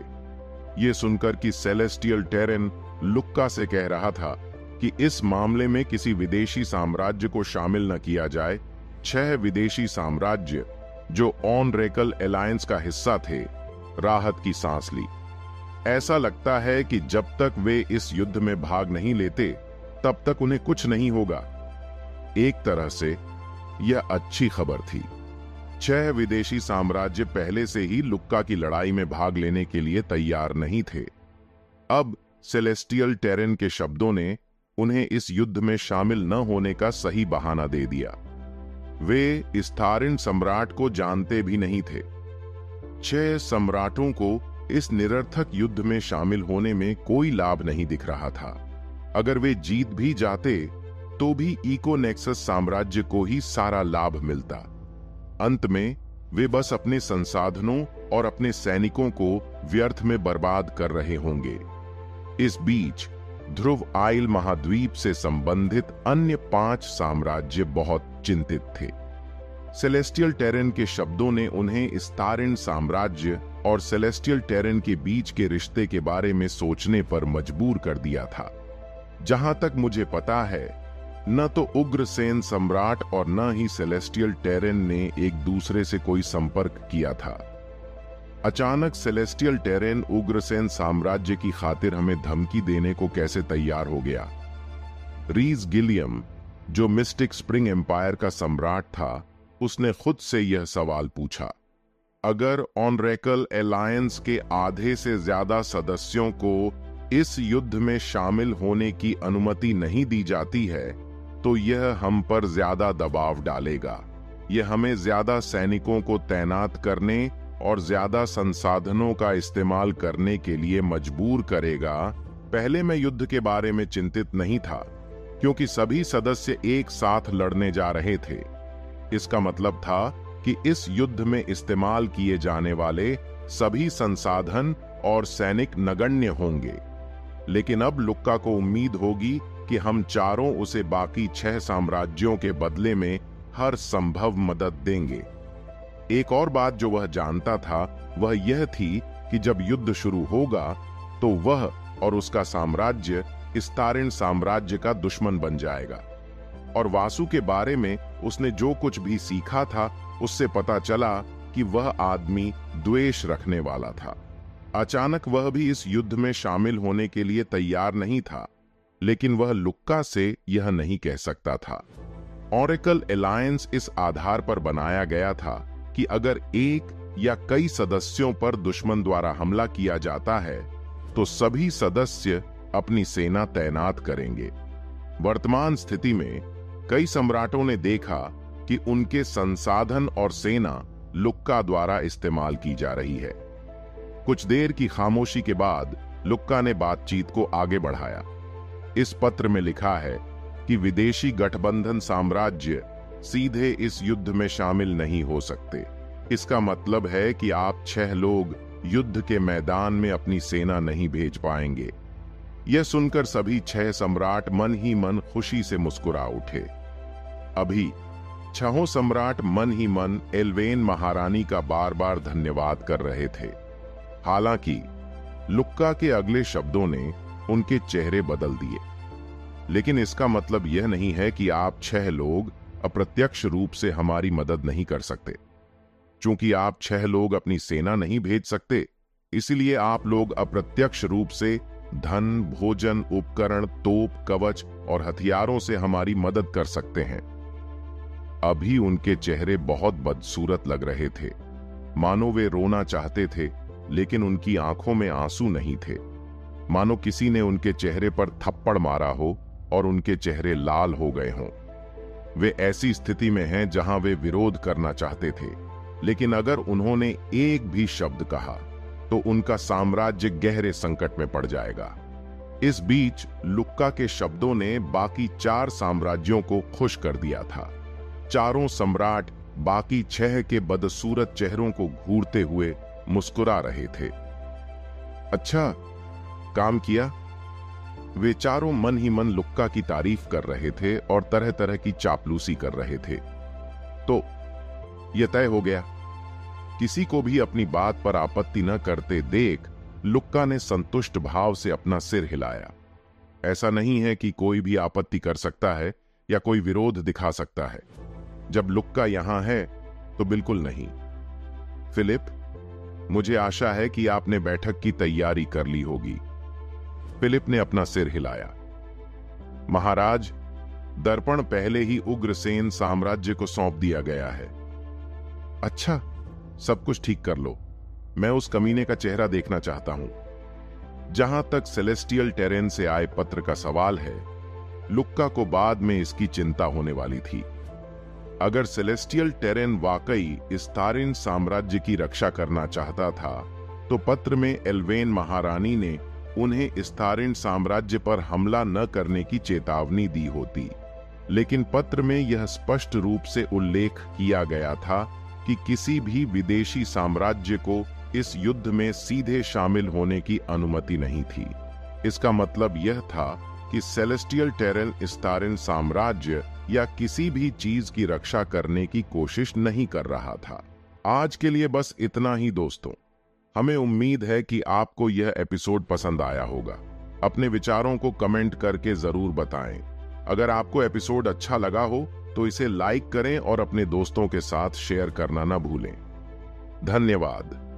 यह सुनकर कि सेलेस्टियल टेरेन लुक्का से कह रहा था कि इस मामले में किसी विदेशी साम्राज्य को शामिल न किया जाए, 6 विदेशी साम्राज्य जो ऑनरेकल अलायंस का हिस्सा थे, राहत की सांस ली। ऐसा लगता है कि जब तक वे इस युद्ध में भाग नहीं लेते, तब तक उन्हें कुछ नहीं होगा। एक तरह से यह अच्छी खबर थी। 6 विदेशी साम्राज्य पहले से ही लुक्का की लड़ाई में भाग लेने के लिए तैयार नहीं थे। अब सेलेस्टियल टेरेन के शब्दों ने उन्हें इस युद्ध में शामिल न होने का सही बहाना दे दिया। वे इस्थारिन सम्राट को जानते भी नहीं थे। 6 सम्राटों को इस निरर्थक युद्ध में शामिल होने में कोई लाभ नहीं दिख रहा था। अगर वे जीत भी जाते तो भी इकोनेक्सस साम्राज्य को ही सारा लाभ मिलता। अंत में वे बस अपने संसाधनों और अपने सैनिकों को व्यर्थ में बर्बाद कर रहे होंगे। इस बीच ध्रुव आइल महाद्वीप से संबंधित अन्य 5 साम्राज्य बहुत चिंतित थे। सेलेस्टियल टेरेन के शब्दों ने उन्हें इस्थारिन साम्राज्य और सेलेस्टियल टेरेन के बीच के रिश्ते के बारे में सोचने पर मजबूर कर दिया था। जहां तक मुझे पता है, न तो उग्रसेन सम्राट और न ही सेलेस्टियल टेरेन ने एक दूसरे से कोई संपर्क किया था। अचानक सेलेस्टियल टेरेन उग्रसेन साम्राज्य की खातिर हमें धमकी देने को कैसे तैयार हो गया? रीज गिलियम, जो मिस्टिक स्प्रिंग एम्पायर का सम्राट था, उसने खुद से यह सवाल पूछा। अगर ऑनरेकल अलायंस के आधे से ज्यादा सदस्यों को इस युद्ध में शामिल होने की अनुमति नहीं दी जाती है, तो यह हम पर ज्यादा दबाव डालेगा। यह हमें ज्यादा सैनिकों को तैनात करने और ज्यादा संसाधनों का इस्तेमाल करने के लिए मजबूर करेगा। पहले मैं युद्ध के बारे में चिंतित नहीं था, क्योंकि सभी सदस्य एक साथ लड़ने जा रहे थे। इसका मतलब था कि इस युद्ध में इस्तेमाल किए जाने वाले सभी संसाधन और सैनिक नगण्य होंगे। लेकिन अब लुक्का को उम्मीद होगी कि हम चारों उसे बाकी 6 साम्राज्यों के बदले में हर संभव मदद देंगे। एक और बात जो वह जानता था वह यह थी कि जब युद्ध शुरू होगा तो वह और उसका साम्राज्य इस्तारिन साम्राज्य का दुश्मन बन जाएगा। और वासु के बारे में उसने जो कुछ भी सीखा था, उससे पता चला कि वह आदमी द्वेष रखने वाला था। अचानक वह भी इस युद्ध में शामिल होने के लिए तैयार नहीं था, लेकिन वह लुक्का से यह नहीं कह सकता था। ऑरेकल अलायंस इस आधार पर बनाया गया था कि अगर एक या कई सदस्यों पर दुश्मन द्वारा हमला किया जाता है तो सभी सदस्य अपनी सेना तैनात करेंगे। वर्तमान स्थिति में कई सम्राटों ने देखा कि उनके संसाधन और सेना लुक्का द्वारा इस्तेमाल की जा रही है। कुछ देर की खामोशी के बाद लुक्का ने बातचीत को आगे बढ़ाया। इस पत्र में लिखा है कि विदेशी गठबंधन साम्राज्य सीधे इस युद्ध में शामिल नहीं हो सकते। इसका मतलब है कि आप 6 लोग युद्ध के मैदान में अपनी सेना नहीं भेज पाएंगे। यह सुनकर सभी 6 सम्राट मन ही मन खुशी से मुस्कुरा उठे। अभी 6 सम्राट मन ही मन एल्वेन महारानी का बार बार धन्यवाद कर रहे थे। हालांकि लुक्का के अगले शब्दों ने उनके चेहरे बदल दिए। लेकिन इसका मतलब यह नहीं है कि आप 6 लोग अप्रत्यक्ष रूप से हमारी मदद नहीं कर सकते। चूंकि आप 6 लोग अपनी सेना नहीं भेज सकते, इसलिए आप लोग अप्रत्यक्ष रूप से धन, भोजन, उपकरण, तोप, कवच और हथियारों से हमारी मदद कर सकते हैं। अभी उनके चेहरे बहुत बदसूरत लग रहे थे, मानो वे रोना चाहते थे, लेकिन उनकी आंखों में आंसू नहीं थे। मानो किसी ने उनके चेहरे पर थप्पड़ मारा हो और उनके चेहरे लाल हो गए हों। वे ऐसी स्थिति में हैं जहां वे विरोध करना चाहते थे, लेकिन अगर उन्होंने एक भी शब्द कहा तो उनका साम्राज्य गहरे संकट में पड़ जाएगा। इस बीच लुक्का के शब्दों ने बाकी 4 साम्राज्यों को खुश कर दिया था। चारों सम्राट बाकी 6 के बदसूरत चेहरों को घूरते हुए मुस्कुरा रहे थे। अच्छा, काम किया। वे चारों मन ही मन लुक्का की तारीफ कर रहे थे और तरह तरह की चापलूसी कर रहे थे। तो यह तय हो गया। किसी को भी अपनी बात पर आपत्ति न करते देख लुक्का ने संतुष्ट भाव से अपना सिर हिलाया। ऐसा नहीं है कि कोई भी आपत्ति कर सकता है या कोई विरोध दिखा सकता है। जब लुक्का यहां है तो बिल्कुल नहीं। फिलिप, मुझे आशा है कि आपने बैठक की तैयारी कर ली होगी। फिलिप ने अपना सिर हिलाया। महाराज, दर्पण पहले ही उग्रसेन साम्राज्य को सौंप दिया गया है। अच्छा, सब कुछ ठीक कर लो। मैं उस कमीने का चेहरा देखना चाहता हूं। जहां तक सेलेस्टियल टेरेन से आए पत्र का सवाल है, लुक्का को बाद में इसकी चिंता होने वाली थी। अगर सेलेस्टियल टेरेन वाकई इस्तारिन साम्राज्य की रक्षा करना चाहता था, तो पत्र में एल्वेन महारानी ने उन्हें इस्तारिन साम्राज्य पर हमला न करने की चेतावनी दी होती। लेकिन पत्र में यह स्पष्ट रूप से उल्लेख किया गया था कि किसी भी विदेशी साम्राज्य को इस युद्ध में सीधे शामिल होने की अनुमति नहीं थी। इसका मतलब यह था कि सेलेस्टियल टेरेन इस्तारिन साम्राज्य या किसी भी चीज की रक्षा करने की कोशिश नहीं कर रहा था। आज के लिए बस इतना ही दोस्तों। हमें उम्मीद है कि आपको यह एपिसोड पसंद आया होगा। अपने विचारों को कमेंट करके जरूर बताएं। अगर आपको एपिसोड अच्छा लगा हो तो इसे लाइक करें और अपने दोस्तों के साथ शेयर करना ना भूलें। धन्यवाद।